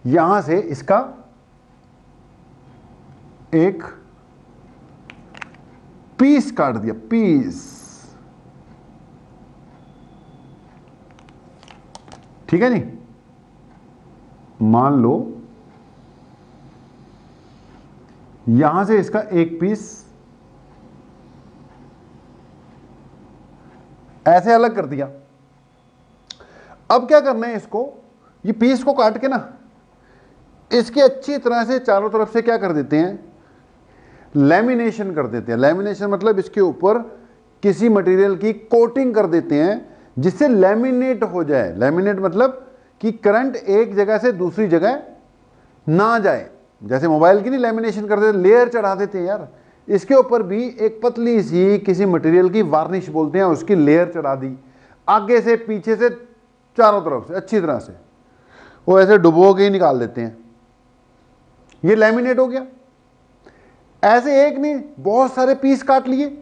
यहां से इसका एक पीस काट दिया, पीस। ठीक है नहीं? मान लो यहां से इसका एक पीस ऐसे अलग कर दिया। अब क्या करना है इसको? ये पीस को काट के ना इसके अच्छी तरह से चारों तरफ से क्या कर देते हैं? लैमिनेशन कर देते हैं। लैमिनेशन मतलब इसके ऊपर किसी मटेरियल की कोटिंग कर देते हैं जिससे लैमिनेट हो जाए। लैमिनेट मतलब कि करंट एक जगह से दूसरी जगह ना जाए। जैसे मोबाइल की नहीं लैमिनेशन कर देते, लेयर चढ़ा देते हैं यार, इसके ऊपर भी एक पतली सी किसी मटेरियल की वार्निश बोलते हैं, उसकी लेयर चढ़ा दी, आगे से पीछे से चारों तरफ से अच्छी तरह से वो ऐसे डुबो के ही निकाल देते हैं। ये लैमिनेट हो गया। ऐसे एक नहीं, बहुत सारे पीस काट लिए,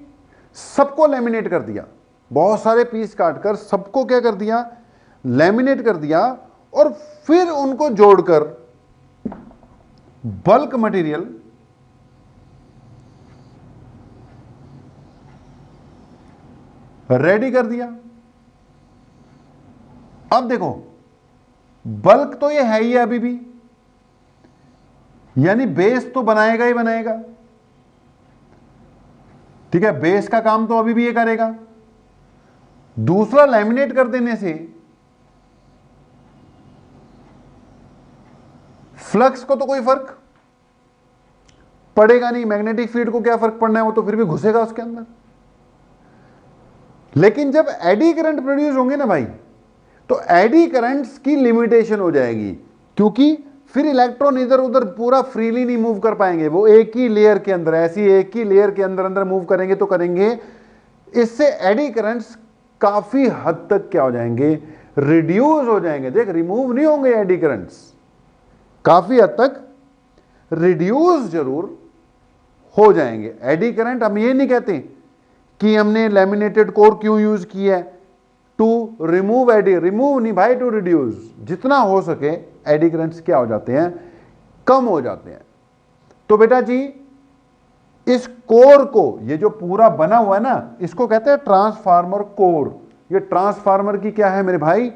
सबको लैमिनेट कर दिया। बहुत सारे पीस काटकर सबको क्या कर दिया? लैमिनेट कर दिया। और फिर उनको जोड़कर बल्क मटेरियल रेडी कर दिया। अब देखो बल्क तो ये है ही अभी भी, यानी बेस तो बनाएगा ही बनाएगा। ठीक है, बेस का काम तो अभी भी ये करेगा। दूसरा लैमिनेट कर देने से फ्लक्स को तो कोई फर्क पड़ेगा नहीं, मैग्नेटिक फील्ड को क्या फर्क पड़ना है, वो तो फिर भी घुसेगा उसके अंदर। लेकिन जब एडी करंट प्रोड्यूस होंगे ना भाई, तो एडी करंट्स की लिमिटेशन हो जाएगी, क्योंकि फिर इलेक्ट्रॉन इधर उधर पूरा फ्रीली नहीं मूव कर पाएंगे, वो एक ही लेयर के अंदर, ऐसी एक ही लेयर के अंदर अंदर मूव करेंगे तो करेंगे। इससे एडी करंट्स काफी हद तक क्या हो जाएंगे, रिड्यूस हो जाएंगे। देख, रिमूव नहीं होंगे एडी करंट्स, काफी हद तक रिड्यूस जरूर हो जाएंगे एडी करंट। हम ये नहीं कहते कि हमने लैमिनेटेड कोर क्यों यूज किया है, टू रिमूव एडी, रिमूव नहीं भाई, टू रिड्यूस। जितना हो सके एडी करंट्स क्या हो जाते हैं, कम हो जाते हैं। तो बेटा जी, इस कोर को, ये जो पूरा बना हुआ है ना, इसको कहते हैं ट्रांसफार्मर कोर। ये ट्रांसफार्मर की क्या है मेरे भाई,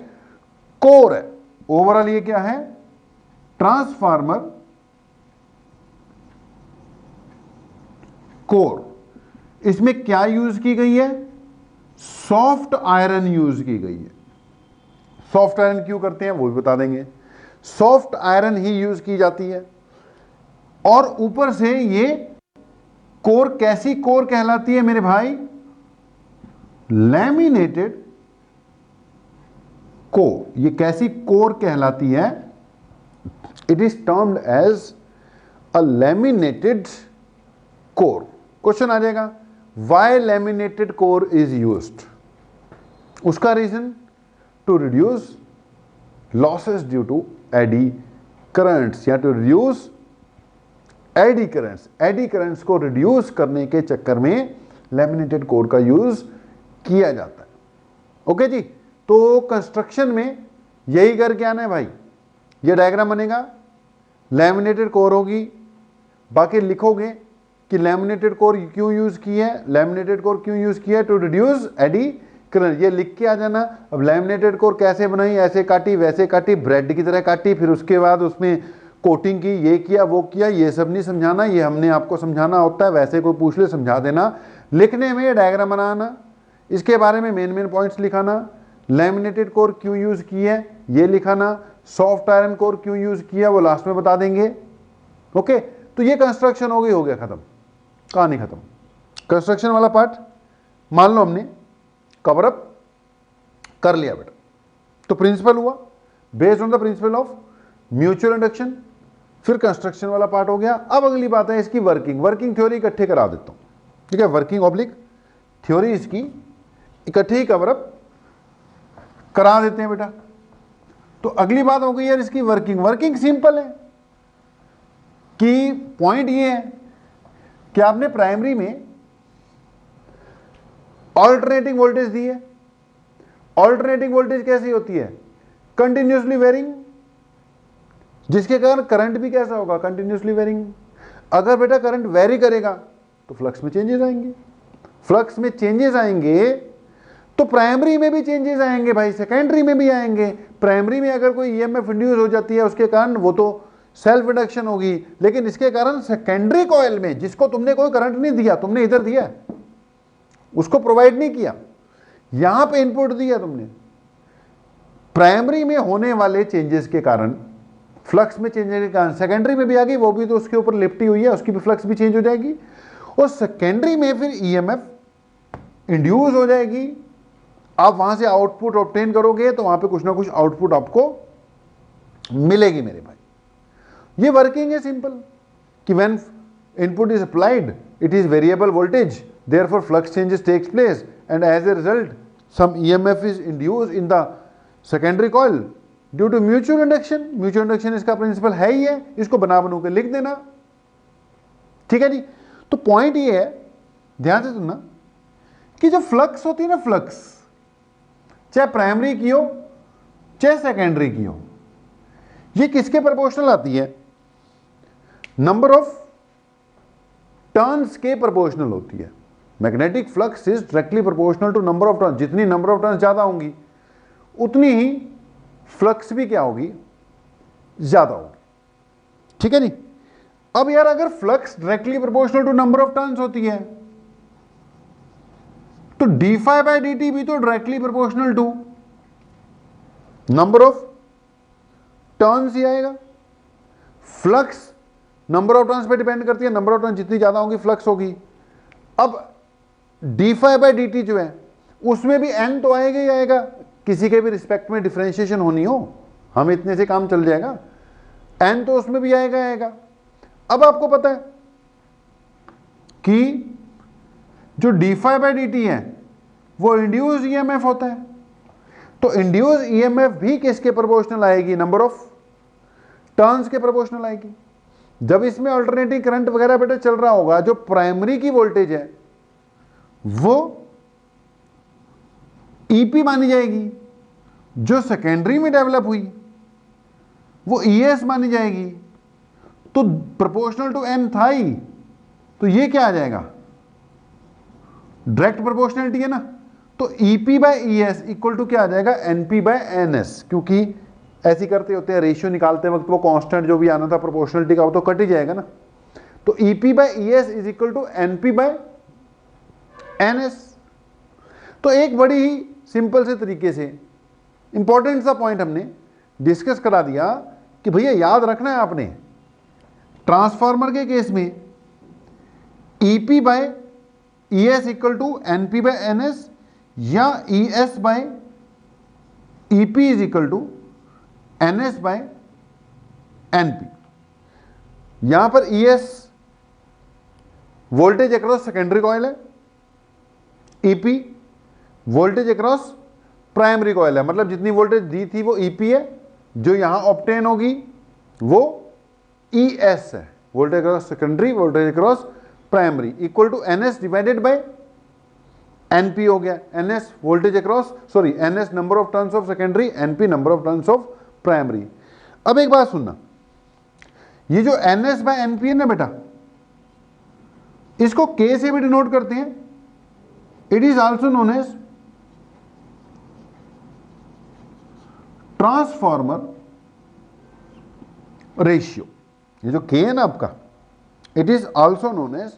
कोर है। ओवरऑल ये क्या है, ट्रांसफार्मर कोर। इसमें क्या यूज की गई है, सॉफ्ट आयरन यूज की गई है। सॉफ्ट आयरन क्यों करते हैं वो भी बता देंगे। सॉफ्ट आयरन ही यूज की जाती है। और ऊपर से ये कोर कैसी कोर कहलाती है मेरे भाई, लैमिनेटेड कोर। ये कैसी कोर कहलाती है, it is termed as a laminated core. Question आ जाएगा, why laminated core is used. उसका reason, to reduce losses due to eddy currents, या to reduce eddy currents. Eddy currents को रिड्यूस करने के चक्कर में लैमिनेटेड कोर का यूज किया जाता है। ओके जी, तो कंस्ट्रक्शन में यही करके आना है भाई। ये डायग्राम बनेगा, लैमिनेटेड कोर होगी, बाकी लिखोगे कि लैमिनेटेड कोर क्यों यूज की है, लैमिनेटेड कोर क्यों यूज किया है, टू रिड्यूस एडी करंट। ये लिख के आ जाना। अब लैमिनेटेड कोर कैसे बनाई, ऐसे काटी वैसे काटी, ब्रेड की तरह काटी, फिर उसके बाद उसमें कोटिंग की, ये किया वो किया, ये सब नहीं समझाना, ये हमने आपको समझाना होता है। वैसे कोई पूछ ले समझा देना, लिखने में डायग्राम बनाना, इसके बारे में मेन पॉइंट्स लिखाना। लैमिनेटेड कोर क्यों यूज की है ये लिखाना, सॉफ्ट आयरन कोर क्यों यूज किया वो लास्ट में बता देंगे। ओके, तो ये कंस्ट्रक्शन हो गया खत्म, कहानी खत्म। कंस्ट्रक्शन वाला पार्ट मान लो हमने कवर अप कर लिया बेटा, तो प्रिंसिपल हुआ based on the principle of mutual induction. फिर कंस्ट्रक्शन वाला पार्ट हो गया। अब अगली बात है इसकी वर्किंग। वर्किंग थ्योरी इकट्ठे करा देता हूं, ठीक है। वर्किंग ऑब्लिक थ्योरी इसकी इकट्ठे ही कवर अप करा देते हैं बेटा। तो अगली बात हो गई यार इसकी वर्किंग। वर्किंग सिंपल है कि पॉइंट ये है कि आपने प्राइमरी में ऑल्टरनेटिंग वोल्टेज दी है। ऑल्टरनेटिंग वोल्टेज कैसी होती है, कंटिन्यूसली वेरिंग, जिसके कारण करंट भी कैसा होगा, कंटिन्यूसली वेरिंग। अगर बेटा करंट वेरी करेगा तो फ्लक्स में चेंजेस आएंगे। फ्लक्स में चेंजेस आएंगे तो प्राइमरी में भी चेंजेस आएंगे भाई, सेकेंडरी में भी आएंगे। प्राइमरी में अगर कोई ईएमएफ इंड्यूस हो जाती है उसके कारण वो तो सेल्फ इंडक्शन होगी, लेकिन इसके कारण सेकेंडरी कॉइल में, जिसको तुमने कोई करंट नहीं दिया, तुमने इधर दिया, उसको प्रोवाइड नहीं किया, यहां पे इनपुट दिया तुमने, प्राइमरी में होने वाले चेंजेस के कारण, फ्लक्स में चेंजेस के कारण सेकेंडरी में भी आ गई, वो भी तो उसके ऊपर लिपटी हुई है, उसकी भी फ्लक्स भी चेंज हो जाएगी। और सेकेंडरी में फिर ईएमएफ इंड्यूस हो जाएगी। आप वहां से आउटपुट ऑब्टेन करोगे तो वहां पे कुछ ना कुछ आउटपुट आपको मिलेगी मेरे भाई। ये वर्किंग है सिंपल कि when input is applied it is variable voltage, therefore flux changes takes place and as a result some EMF is induced in the secondary coil due to mutual induction. Mutual induction इसका प्रिंसिपल है ही है, इसको बना के लिख देना, ठीक है जी। तो पॉइंट ये है, ध्यान से सुनना, कि जो फ्लक्स होती है ना, फ्लक्स चाहे प्राइमरी की हो चाहे सेकेंडरी की हो, ये किसके प्रोपोर्शनल आती है, नंबर ऑफ टर्न्स के प्रोपोर्शनल होती है। Magnetic flux is directly proportional to number of turns. जितनी नंबर ऑफ टर्न्स ज्यादा होंगी उतनी ही फ्लक्स भी क्या होगी, ज्यादा होगी, ठीक है नी। अब यार अगर flux directly proportional to number of turns होती है तो d phi by d t भी तो directly proportional to number of turns ही आएगा। फ्लक्स नंबर ऑफ टर्न्स पे डिपेंड करती है, नंबर ऑफ टर्न जितनी ज्यादा होगी फ्लक्स होगी। अब d∅dt जो है उसमें भी n तो आएगा ही आएगा, किसी के भी रिस्पेक्ट में डिफरेंशिएशन होनी हो, हम इतने से काम चल जाएगा, n तो उसमें भी आएगा आएगा। अब आपको पता है कि जो d∅dt है वो इंड्यूस ईएमएफ होता है, तो इंड्यूस ईएमएफ भी किसके प्रोपोर्शनल आएगी, नंबर ऑफ टर्न्स के प्रोपोर्शनल आएगी। जब इसमें अल्टरनेटिंग करंट वगैरह बेटा चल रहा होगा, जो प्राइमरी की वोल्टेज है वो ईपी मानी जाएगी, जो सेकेंडरी में डेवलप हुई वो ईएस मानी जाएगी, तो प्रोपोर्शनल टू एन था ही, तो ये क्या आ जाएगा, डायरेक्ट प्रोपोर्शनलिटी है ना, तो EP by ES equal to क्या आ जाएगा, एनपी बाय एनएस, क्योंकि ऐसी करते होते हैं रेशियो निकालते वक्त वो कांस्टेंट जो भी आना था प्रोपोर्शनलिटी का वो तो कट ही जाएगा ना, तो EP by ES is equal to NP by NS. तो एक बड़ी ही सिंपल से तरीके से इंपॉर्टेंट सा पॉइंट हमने डिस्कस करा दिया कि भैया याद रखना है आपने, ट्रांसफार्मर के केस में EP by ES equal to NP by NS या ES by EP is equal to NS by NP. यहां पर ES voltage across secondary coil है, EP voltage across primary coil है, मतलब जितनी वोल्टेज दी थी वो ईपी है, जो यहां ऑब्टेन होगी वो ईएस है, voltage across secondary voltage across primary equal to NS divided by NP हो गया, NS voltage across sorry NS number of turns of secondary, NP number of turns of primary. अब एक बात सुनना, ये जो एनएस बाय एनपी है ना बेटा, इसको के से भी डिनोट करते हैं, it is also known as transformer ratio. ये जो के है ना आपका, it is also known as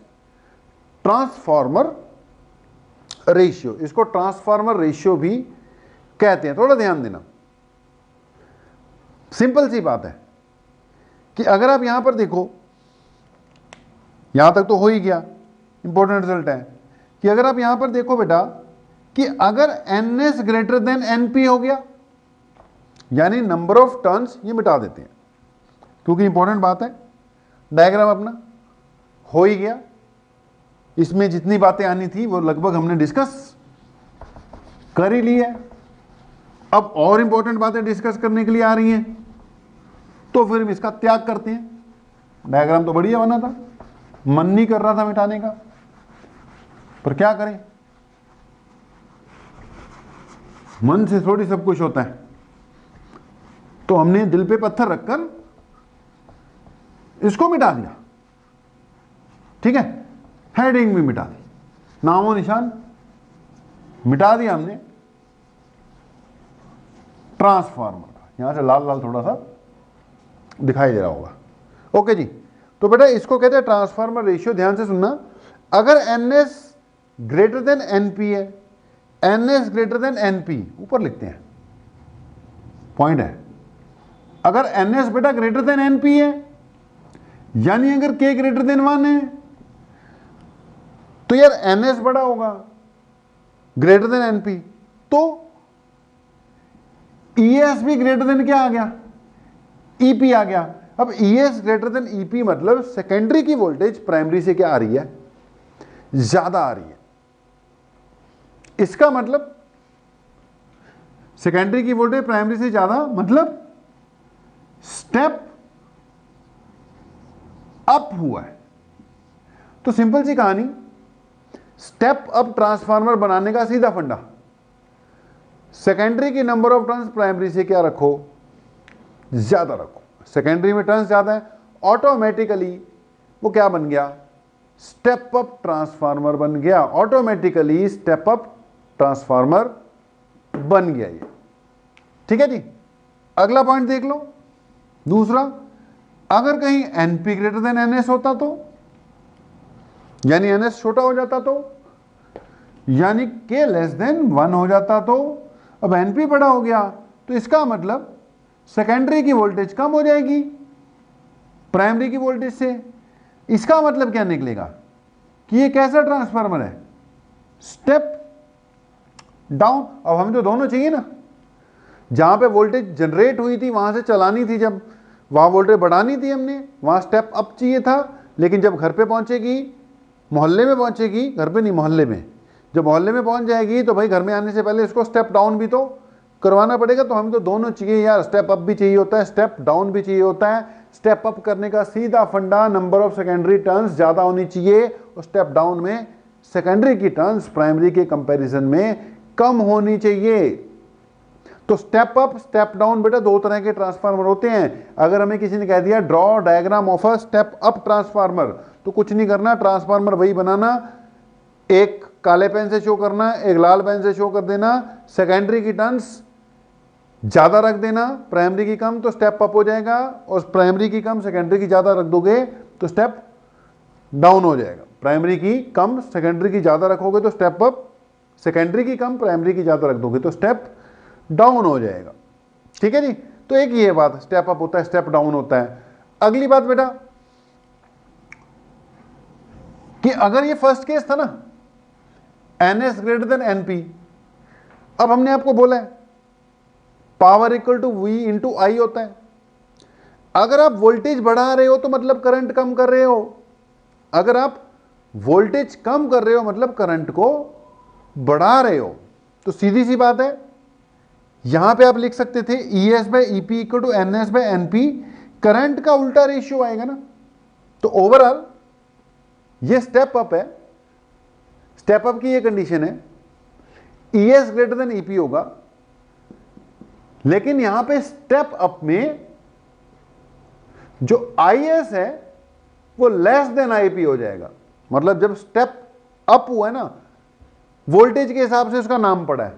transformer ratio, इसको ट्रांसफॉर्मर रेशियो भी कहते हैं। थोड़ा ध्यान देना, सिंपल सी बात है कि अगर आप यहां पर देखो, यहां तक तो हो ही गया, इंपॉर्टेंट रिजल्ट है कि अगर आप यहां पर देखो बेटा कि अगर एनएस ग्रेटर देन एनपी हो गया, यानी नंबर ऑफ टर्न्स, ये मिटा देते हैं क्योंकि इंपॉर्टेंट बात है, डायग्राम अपना हो ही गया, इसमें जितनी बातें आनी थी वो लगभग हमने डिस्कस कर ही ली है। अब और इंपॉर्टेंट बातें डिस्कस करने के लिए आ रही हैं, तो फिर हम इसका त्याग करते हैं। डायग्राम तो बढ़िया बना था, मन नहीं कर रहा था मिटाने का, पर क्या करें, मन से थोड़ी सब कुछ होता है, तो हमने दिल पे पत्थर रखकर इसको मिटा दिया, ठीक है, हेडिंग भी मिटा दी, नामो निशान मिटा दिया हमने ट्रांसफार्मर का। यहां से लाल लाल थोड़ा सा दिखाई दे रहा होगा, ओके जी। तो बेटा इसको कहते हैं ट्रांसफार्मर रेशियो। ध्यान से सुनना, अगर एनएस ग्रेटर देन एनपी है, एनएस ग्रेटर देन एनपी ऊपर लिखते हैं, पॉइंट है, अगर एनएस बेटा ग्रेटर देन एनपी है, यानी अगर के ग्रेटर देन 1 है, तो यार एनएस बड़ा होगा ग्रेटर देन एनपी, तो ईएस भी ग्रेटर देन क्या आ गया, ईपी आ गया। अब ईएस ग्रेटर देन ईपी मतलब सेकेंडरी की वोल्टेज प्राइमरी से क्या आ रही है, ज्यादा आ रही है। इसका मतलब सेकेंडरी की वोल्टेज प्राइमरी से ज्यादा, मतलब स्टेप अप हुआ है। तो सिंपल सी कहानी, स्टेप अप ट्रांसफार्मर बनाने का सीधा फंडा, सेकेंडरी की नंबर ऑफ टर्न्स प्राइमरी से क्या रखो, ज्यादा रखो। सेकेंडरी में टर्न्स ज्यादा है, ऑटोमेटिकली वो क्या बन गया, स्टेप अप ट्रांसफार्मर बन गया, ऑटोमेटिकली स्टेप अप ट्रांसफार्मर बन गया ये, ठीक है जी। अगला पॉइंट देख लो, दूसरा, अगर कहीं एनपी ग्रेटर देन एनएस होता तो, यानी एनएस छोटा हो जाता तो, यानी के लेस देन 1 हो जाता तो, अब एनपी बड़ा हो गया तो इसका मतलब सेकेंडरी की वोल्टेज कम हो जाएगी, प्राइमरी की वोल्टेज से। इसका मतलब क्या निकलेगा कि ये कैसा ट्रांसफार्मर है, स्टेप डाउन। अब हमें तो दोनों चाहिए ना, जहां पे वोल्टेज जनरेट हुई थी वहां से चलानी थी, जब वहां वोल्टेज बढ़ानी थी हमने, वहां स्टेप अप चाहिए था। लेकिन जब घर पे पहुंचेगी, मोहल्ले में पहुंचेगी, घर पे नहीं मोहल्ले में, जब मोहल्ले में पहुंच जाएगी तो भाई घर में आने से पहले इसको स्टेप डाउन भी तो करवाना पड़ेगा। तो हमें तो दोनों चाहिए यार, स्टेप अप भी चाहिए होता है, स्टेप डाउन भी चाहिए होता है। स्टेप अप करने का सीधा फंडा, नंबर ऑफ सेकेंडरी टर्न्स ज्यादा होनी चाहिए, और स्टेप डाउन में सेकेंडरी की टर्न्स प्राइमरी के कंपैरिजन में कम होनी चाहिए। तो स्टेप अप स्टेप डाउन बेटा दो तरह के ट्रांसफार्मर होते हैं। अगर हमें किसी ने कह दिया draw diagram of a step up transformer, तो कुछ नहीं करना, ट्रांसफार्मर वही बनाना, एक काले पेन से शो करना, एक लाल पेन से शो कर देना, सेकेंडरी की टर्न्स ज्यादा रख देना, प्राइमरी की कम, तो स्टेप अप हो जाएगा, और प्राइमरी की कम सेकेंडरी की ज्यादा रख दोगे तो स्टेप डाउन हो जाएगा। प्राइमरी की कम सेकेंडरी की ज्यादा रखोगे तो स्टेप अप, सेकेंडरी की कम प्राइमरी की ज्यादा रख दोगे तो स्टेप डाउन हो जाएगा। ठीक है जी। तो एक ये बात, स्टेप अप होता है, स्टेप डाउन होता है। अगली बात बेटा कि अगर ये फर्स्ट केस था ना, NS ग्रेटर देन NP, अब हमने आपको बोला है power equal to V into I होता है। अगर आप वोल्टेज बढ़ा रहे हो तो मतलब करंट कम कर रहे हो, अगर आप वोल्टेज कम कर रहे हो मतलब करंट को बढ़ा रहे हो। तो सीधी सी बात है, यहां पे आप लिख सकते थे ES bye EP equal to NS bye NP, current का उल्टा रेशियो आएगा ना। तो ओवरऑल ये स्टेप अप है, स्टेप अप की ये कंडीशन है, ES ग्रेटर देन EP होगा, लेकिन यहां पे स्टेप अप में जो IS है वो लेस देन IP हो जाएगा। मतलब जब स्टेप अप हुआ है ना, वोल्टेज के हिसाब से उसका नाम पड़ा है,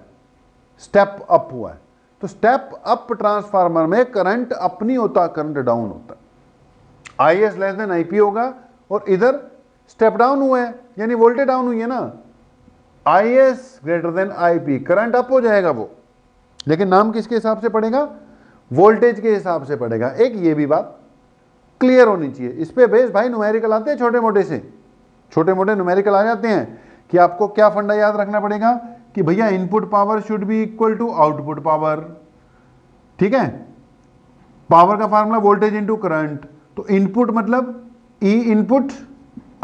स्टेप अप हुआ है। तो स्टेप अप ट्रांसफार्मर में करंट अप नहीं होता, करंट डाउन होता है। IS लेस देन IP होगा, और इधर स्टेप डाउन हुआ है यानी वोल्टेज डाउन हुई है ना, IS greater than IP, current up हो जाएगा वो, लेकिन नाम किसके हिसाब से पड़ेगा, वोल्टेज के हिसाब से पड़ेगा। एक ये भी बात क्लियर होनी चाहिए। इस पे बेस भाई न्यूमेरिकल आते हैं, छोटे मोटे से छोटे मोटे न्यूमेरिकल आ जाते हैं कि आपको क्या फंडा याद रखना पड़ेगा कि भैया input power should be equal to output power. ठीक है, पावर का फार्मूला वोल्टेज इनटू करंट। तो इनपुट मतलब E input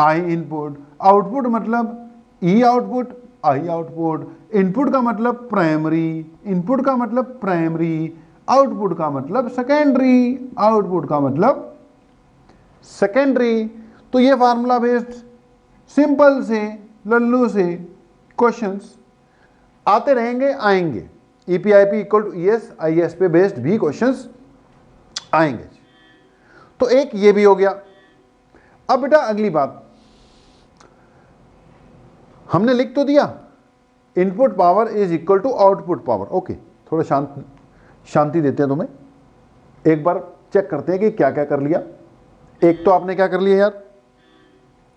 I input, output मतलब E output I output. Input का मतलब प्राइमरी, इनपुट का मतलब प्राइमरी, आउटपुट का मतलब सेकेंडरी, आउटपुट का मतलब सेकेंडरी। तो ये फार्मूला बेस्ड सिंपल से लल्लू से क्वेश्चंस आते रहेंगे, आएंगे। EPIP equal to ES IS पे बेस्ड भी क्वेश्चंस आएंगे। तो एक ये भी हो गया। अब बेटा अगली बात, हमने लिख तो दिया input power is equal to output power. Okay, थोड़ा शांति देते हैं तुम्हें, एक बार चेक करते हैं कि क्या क्या कर लिया। एक तो आपने क्या कर लिया यार,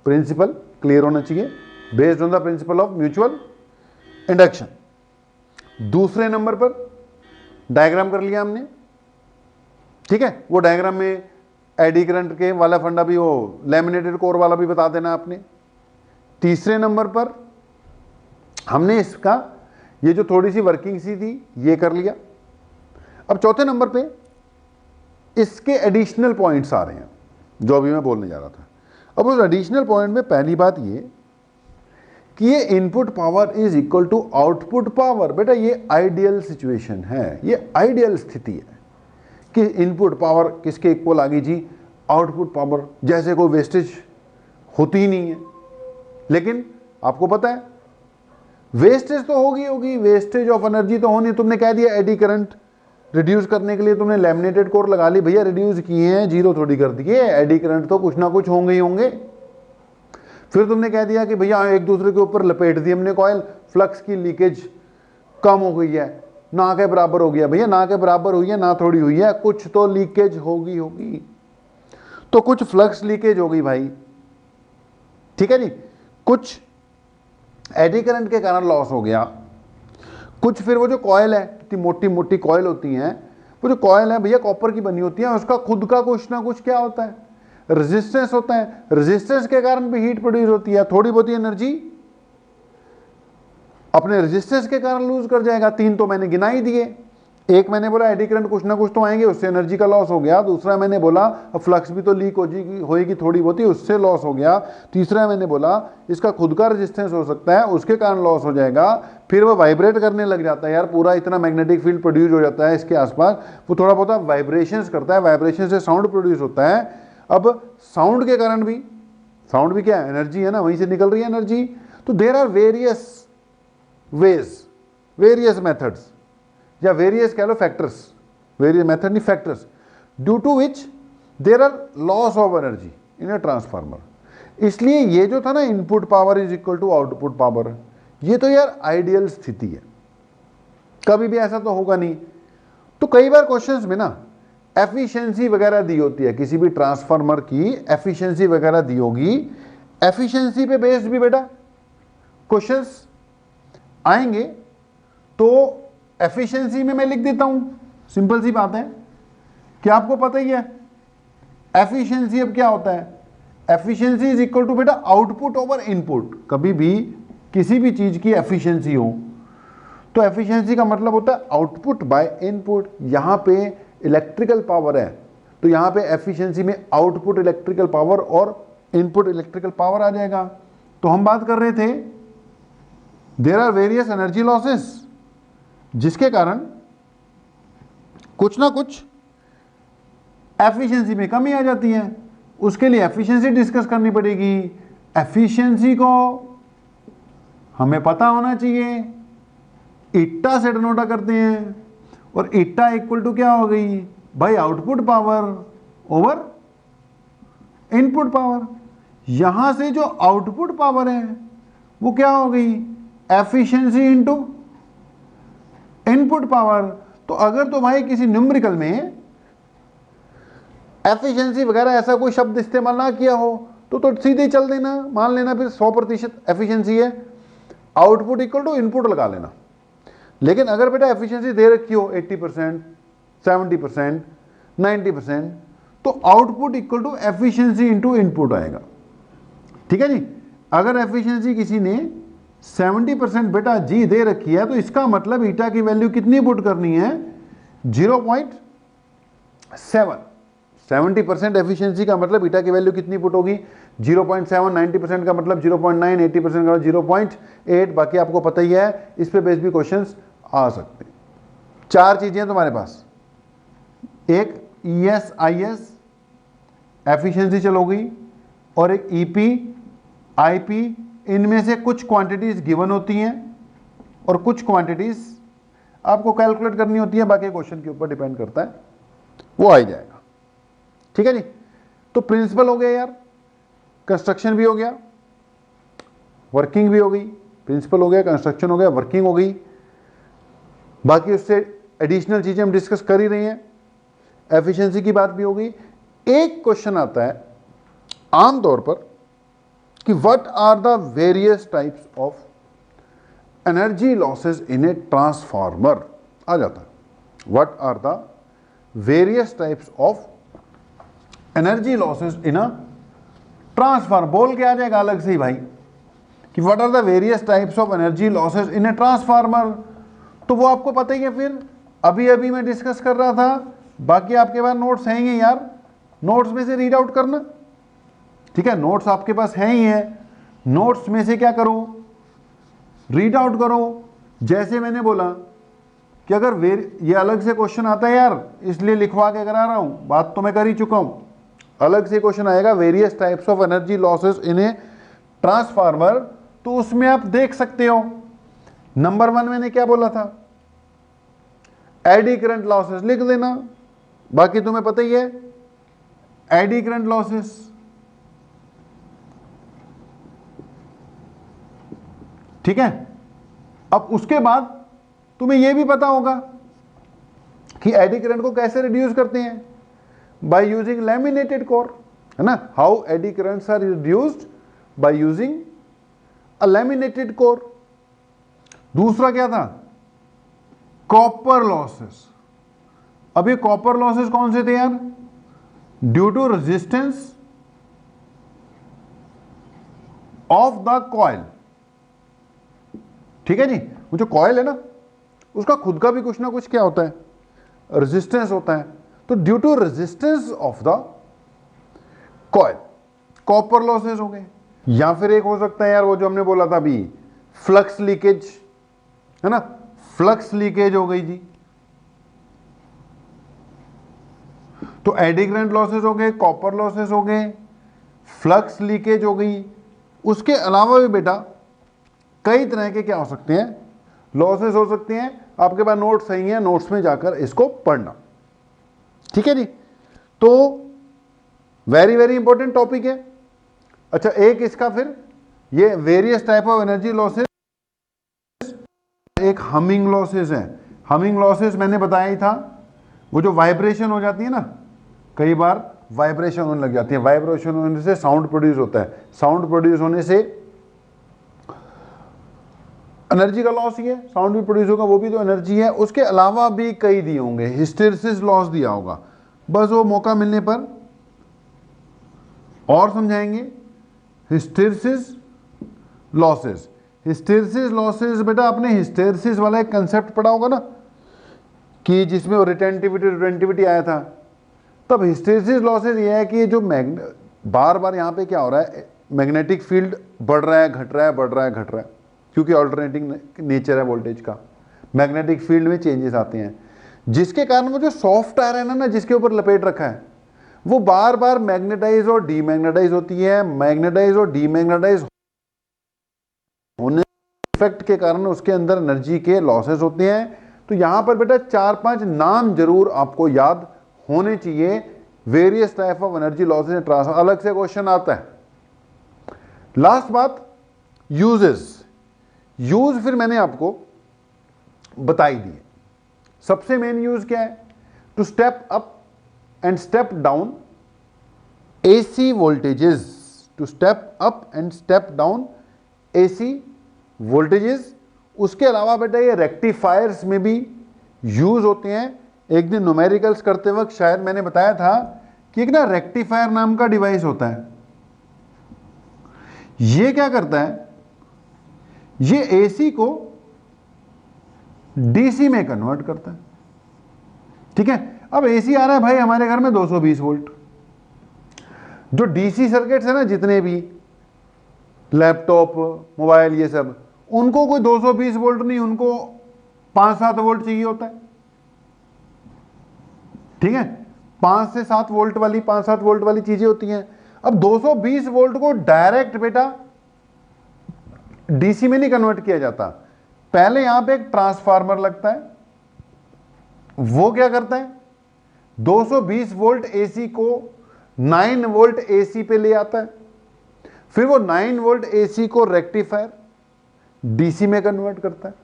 प्रिंसिपल क्लियर होना चाहिए, based on the principle of mutual induction. दूसरे नंबर पर डायग्राम कर लिया हमने, ठीक है, वो डायग्राम में एडी करंट के वाला फंडा भी, वो लैमिनेटेड कोर वाला भी बता देना आपने। तीसरे नंबर पर हमने इसका ये जो थोड़ी सी वर्किंग सी थी ये कर लिया। अब चौथे नंबर पे इसके एडिशनल पॉइंट्स आ रहे हैं जो अभी मैं बोलने जा रहा था। अब उस एडिशनल पॉइंट में पहली बात ये कि ये input power is equal to output power. बेटा ये आइडियल सिचुएशन है, ये आइडियल स्थिति है कि इनपुट पावर किसके इक्वल आ गई जी, आउटपुट पावर। जैसे कोई वेस्टेज होती ही नहीं है, लेकिन आपको पता है वेस्टेज तो होगी, वेस्टेज ऑफ एनर्जी तो होनी। तुमने कह दिया एडी करंट रिड्यूस करने के लिए तुमने लैमिनेटेड कोर लगा ली, भैया रिड्यूस किए हैं, जीरो थोड़ी कर दिए, एडी करंट तो कुछ ना कुछ होंगे ही होंगे। फिर तुमने कह दिया कि भैया एक दूसरे के ऊपर लपेट दी हमने कॉइल, फ्लक्स की लीकेज कम हो गई है, ना के बराबर हो गया। भैया ना के बराबर हुई है, ना थोड़ी हुई है, कुछ तो लीकेज होगी। तो कुछ फ्लक्स लीकेज हो गई भाई, ठीक है जी, कुछ एडी करंट के कारण लॉस हो गया, कुछ फिर वो जो कॉयल है, इतनी मोटी मोटी कॉयल होती हैं, वो जो कॉयल है भैया कॉपर की बनी होती है, उसका खुद का कुछ ना कुछ क्या होता है, रेजिस्टेंस होता है, रेजिस्टेंस के कारण भी हीट प्रोड्यूस होती है, थोड़ी बहुत एनर्जी अपने रेजिस्टेंस के कारण लूज कर जाएगा। 3 तो मैंने गिना ही दिए। एक मैंने बोला एडी करंट कुछ ना कुछ तो आएंगे, उससे एनर्जी का लॉस हो गया। दूसरा मैंने बोला फ्लक्स भी तो लीक होएगी थोड़ी बहुत ही, उससे लॉस हो गया। तीसरा मैंने बोला इसका खुद का रेजिस्टेंस हो सकता है, उसके कारण लॉस हो जाएगा। फिर वो वाइब्रेट करने लग जाता है यार, पूरा इतना मैग्नेटिक फील्ड प्रोड्यूस हो जाता है इसके आसपास, वो थोड़ा बहुत वाइब्रेशंस करता है, वाइब्रेशन से साउंड प्रोड्यूस होता है। अब साउंड के कारण भी, साउंड भी क्या है, एनर्जी है ना, वहीं से निकल रही है एनर्जी। तो there are various ways, various methods, या वेरियस कह लो फैक्टर्स, वेरियस मेथड नहीं factors, due to which there are loss of energy in a transformer. इसलिए ये जो था ना input power is equal to output power, ये तो यार आइडियल स्थिति है, कभी भी ऐसा तो होगा नहीं। तो कई बार क्वेश्चंस में ना एफिशिएंसी वगैरह दी होती है, किसी भी ट्रांसफार्मर की एफिशिएंसी वगैरह दी होगी, एफिशिएंसी पे बेस्ड भी बेटा क्वेश्चंस आएंगे। तो एफिशिएंसी में मैं लिख देता हूं, सिंपल सी बात है कि आपको पता ही है एफिशिएंसी अब क्या होता है, एफिशिएंसी इज इक्वल टू बेटा आउटपुट ओवर इनपुट। कभी भी किसी भी चीज की एफिशिएंसी हो तो एफिशिएंसी का मतलब होता है आउटपुट बाय इनपुट। यहां पे इलेक्ट्रिकल पावर है तो यहां पे एफिशिएंसी में आउटपुट इलेक्ट्रिकल पावर और इनपुट इलेक्ट्रिकल पावर आ जाएगा। तो हम बात कर रहे थे there are various energy losses, जिसके कारण कुछ ना कुछ एफिशिएंसी में कमी आ जाती है। उसके लिए एफिशिएंसी डिस्कस करनी पड़ेगी। एफिशिएंसी को हमें पता होना चाहिए, इट्टा से डिनोट करते हैं, और इट्टा इक्वल टू क्या हो गई भाई, output power over input power. यहां से जो आउटपुट पावर है वो क्या हो गई, एफिशिएंसी इनटू इनपुट पावर। तो अगर तो भाई किसी न्यूमेरिकल में एफिशिएंसी वगैरह ऐसा कोई शब्द इस्तेमाल ना किया हो तो सीधे चल देना, मान लेना फिर 100% एफिशिएंसी है, आउटपुट इक्वल टू इनपुट लगा लेना। लेकिन अगर बेटा एफिशिएंसी दे रखी हो 80%, 70%, 90%, तो output equal to efficiency into input आएगा। ठीक है जी। अगर एफिशिएंसी किसी ने 70% बेटा जी दे रखी है तो इसका मतलब ईटा की वैल्यू कितनी पुट करनी है, 0.7। 70% एफिशिएंसी का मतलब ईटा की वैल्यू कितनी पुट होगी, 0.7। 90% का मतलब 0.9, 80% का 0.8। बाकी आपको पता ही है, इस पे बेस भी क्वेश्चंस आ सकते हैं। 4 चीजें हैं तुम्हारे पास, एक ES-IS एफिशिएंसी चलो गई, और एक EP, IP। इनमें से कुछ क्वांटिटीज गिवन होती हैं और कुछ क्वांटिटीज आपको कैलकुलेट करनी होती है, बाकी क्वेश्चन के ऊपर डिपेंड करता है, वो आ ही जाएगा। ठीक है जी। तो प्रिंसिपल हो गया यार, कंस्ट्रक्शन भी हो गया, वर्किंग भी हो गई। प्रिंसिपल हो गया, कंस्ट्रक्शन हो गया, वर्किंग हो गई। बाकी उससे एडिशनल चीजें हम डिस्कस कर ही रहे हैं, एफिशिएंसी की बात भी हो गई। एक क्वेश्चन आता है आमतौर पर कि what are the various types of energy losses in a transformer, आ जाता है what are the various types of energy losses in a transformer. बोल के आ जाएगा अलग से ही भाई कि what are the various types of energy losses in a transformer. तो वो आपको पता ही है, फिर अभी अभी मैं डिस्कस कर रहा था। बाकी आपके पास नोट्स हैं ही यार, नोट्स में से रीड आउट करना। ठीक है, नोट्स आपके पास हैं ही हैं, नोट्स में से क्या करो, रीड आउट करो। जैसे मैंने बोला कि अगर ये अलग से क्वेश्चन आता है यार, इसलिए लिखवा के करा रहा हूं, बात तो मैं कर ही चुका हूं। अलग से क्वेश्चन आएगा various types of energy losses in a transformer, तो उसमें आप देख सकते हो। नंबर 1 मैंने क्या बोला था, एडी करंट लॉसेस लिख देना, बाकी तुम्हें पता ही है एडी करंट लॉसेस। ठीक है, अब उसके बाद तुम्हें यह भी पता होगा कि एडी करंट को कैसे रिड्यूस करते हैं, बाय यूजिंग लैमिनेटेड कोर, है ना। How eddy currents are reduced by using a laminated core. दूसरा क्या था, कॉपर लॉसेस। अब ये कॉपर लॉसेस कौन से थे यार, due to resistance of the coil. ठीक है जी, वो जो कॉइल है ना उसका खुद का भी कुछ ना कुछ क्या होता है, रेजिस्टेंस होता है। तो due to resistance of the coil copper losses हो गए। या फिर एक हो सकता है यार वो जो हमने बोला था अभी, फ्लक्स लीकेज, है ना, फ्लक्स लीकेज हो गई जी, तो एडी करंट लॉसेस हो गए, कॉपर लॉसेस हो गए, फ्लक्स लीकेज हो गई। उसके अलावा भी बेटा कई तरह के क्या हो सकते हैं, लॉसेस हो सकते हैं। आपके पास नोट्स सही है, नोट्स में जाकर इसको पढ़ना। ठीक है जी, तो वेरी वेरी इंपॉर्टेंट टॉपिक है। अच्छा, एक इसका फिर ये various type of energy losses, एक हमिंग लॉसेस है। हमिंग लॉसेस मैंने बताया ही था, वो जो वाइब्रेशन हो जाती है ना, कई बार वाइब्रेशन होने लग जाती है, वाइब्रेशन होने से साउंड प्रोड्यूस होता है, साउंड प्रोड्यूस होने से एनर्जी का लॉस ही है, साउंड भी प्रोड्यूस होगा, वो भी तो एनर्जी है। उसके अलावा भी कई दिए होंगे, हिस्टेरिसिस लॉस दिया होगा, बस वो मौका मिलने पर और समझाएंगे। हिस्टेरिसिस लॉसेस, हिस्टेरिसिस लॉसेस बेटा आपने हिस्टेरिसिस वाला एक कंसेप्ट पढ़ा होगा ना, कि जिसमें रिटेंटिविटी आया था। तब हिस्टेरिसिस लॉसेस ये है कि ये जो बार बार यहाँ पे क्या हो रहा है, मैग्नेटिक फील्ड बढ़ रहा है, घट रहा है, बढ़ रहा है, घट रहा है, क्योंकि ऑल्टरनेटिंग नेचर है वोल्टेज का, मैग्नेटिक फील्ड में चेंजेस आते हैं, जिसके कारण वो जो सॉफ्ट आयरन है ना जिसके ऊपर लपेट रखा है, वो बार बार मैग्नेटाइज और डीमैग्नेटाइज होती है। मैग्नेटाइज और डीमैग्नेटाइज होने इफेक्ट के कारण उसके अंदर एनर्जी के लॉसेस होते हैं। तो यहां पर बेटा 4-5 नाम जरूर आपको याद होने चाहिए, various type of energy losses transfer, अलग से क्वेश्चन आता है। लास्ट बात, यूजेस। यूज फिर मैंने आपको बताई दी। सबसे मेन यूज क्या है, to step up and step down AC voltages, to step up and step down AC voltages. उसके अलावा बेटा ये रेक्टिफायर्स में भी यूज होते हैं। एक दिन न्यूमेरिकल्स करते वक्त शायद मैंने बताया था कि एक ना रेक्टिफायर नाम का डिवाइस होता है, ये क्या करता है, ये एसी को डीसी में कन्वर्ट करता है। ठीक है, अब एसी आ रहा है भाई हमारे घर में 220 वोल्ट, जो डीसी सर्किट्स है ना जितने भी, लैपटॉप, मोबाइल, ये सब, उनको कोई 220 वोल्ट नहीं, उनको 5-7 वोल्ट चाहिए होता है। ठीक है, 5 से 7 वोल्ट वाली, 5-7 वोल्ट वाली चीजें होती हैं। अब 220 वोल्ट को डायरेक्ट बेटा डीसी में नहीं कन्वर्ट किया जाता, पहले यहां पे एक ट्रांसफार्मर लगता है, वो क्या करता है, 220 वोल्ट एसी को 9 वोल्ट एसी पे ले आता है, फिर वो 9 वोल्ट एसी को रेक्टिफायर डीसी में कन्वर्ट करता है।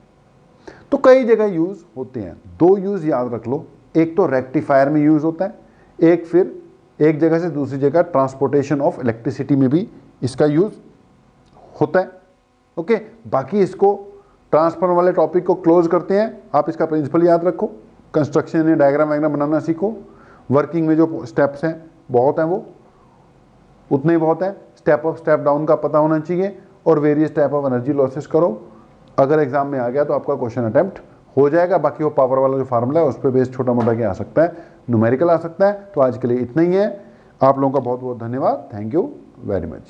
तो कई जगह यूज होते हैं, 2 यूज याद रख लो, एक तो रेक्टिफायर में यूज होता है, एक फिर एक जगह से दूसरी जगह ट्रांसपोर्टेशन ऑफ इलेक्ट्रिसिटी में भी इसका यूज होता है। ओके, बाकी इसको ट्रांसफार्मर वाले टॉपिक को क्लोज करते हैं। आप इसका प्रिंसिपल याद रखो, कंस्ट्रक्शन में डायग्राम वायग्राम बनाना सीखो, वर्किंग में जो स्टेप्स हैं बहुत हैं, वो उतने ही बहुत है, स्टेप अप स्टेप डाउन का पता होना चाहिए, और various type of energy losses करो। अगर एग्जाम में आ गया तो आपका क्वेश्चन अटेम्प्ट हो जाएगा। बाकी वो पावर वाला जो फार्मूला है उस पर बेस छोटा मोटा क्या आ सकता है, न्यूमेरिकल आ सकता है। तो आज के लिए इतना ही है। आप लोगों का बहुत बहुत धन्यवाद, थैंक यू वेरी मच।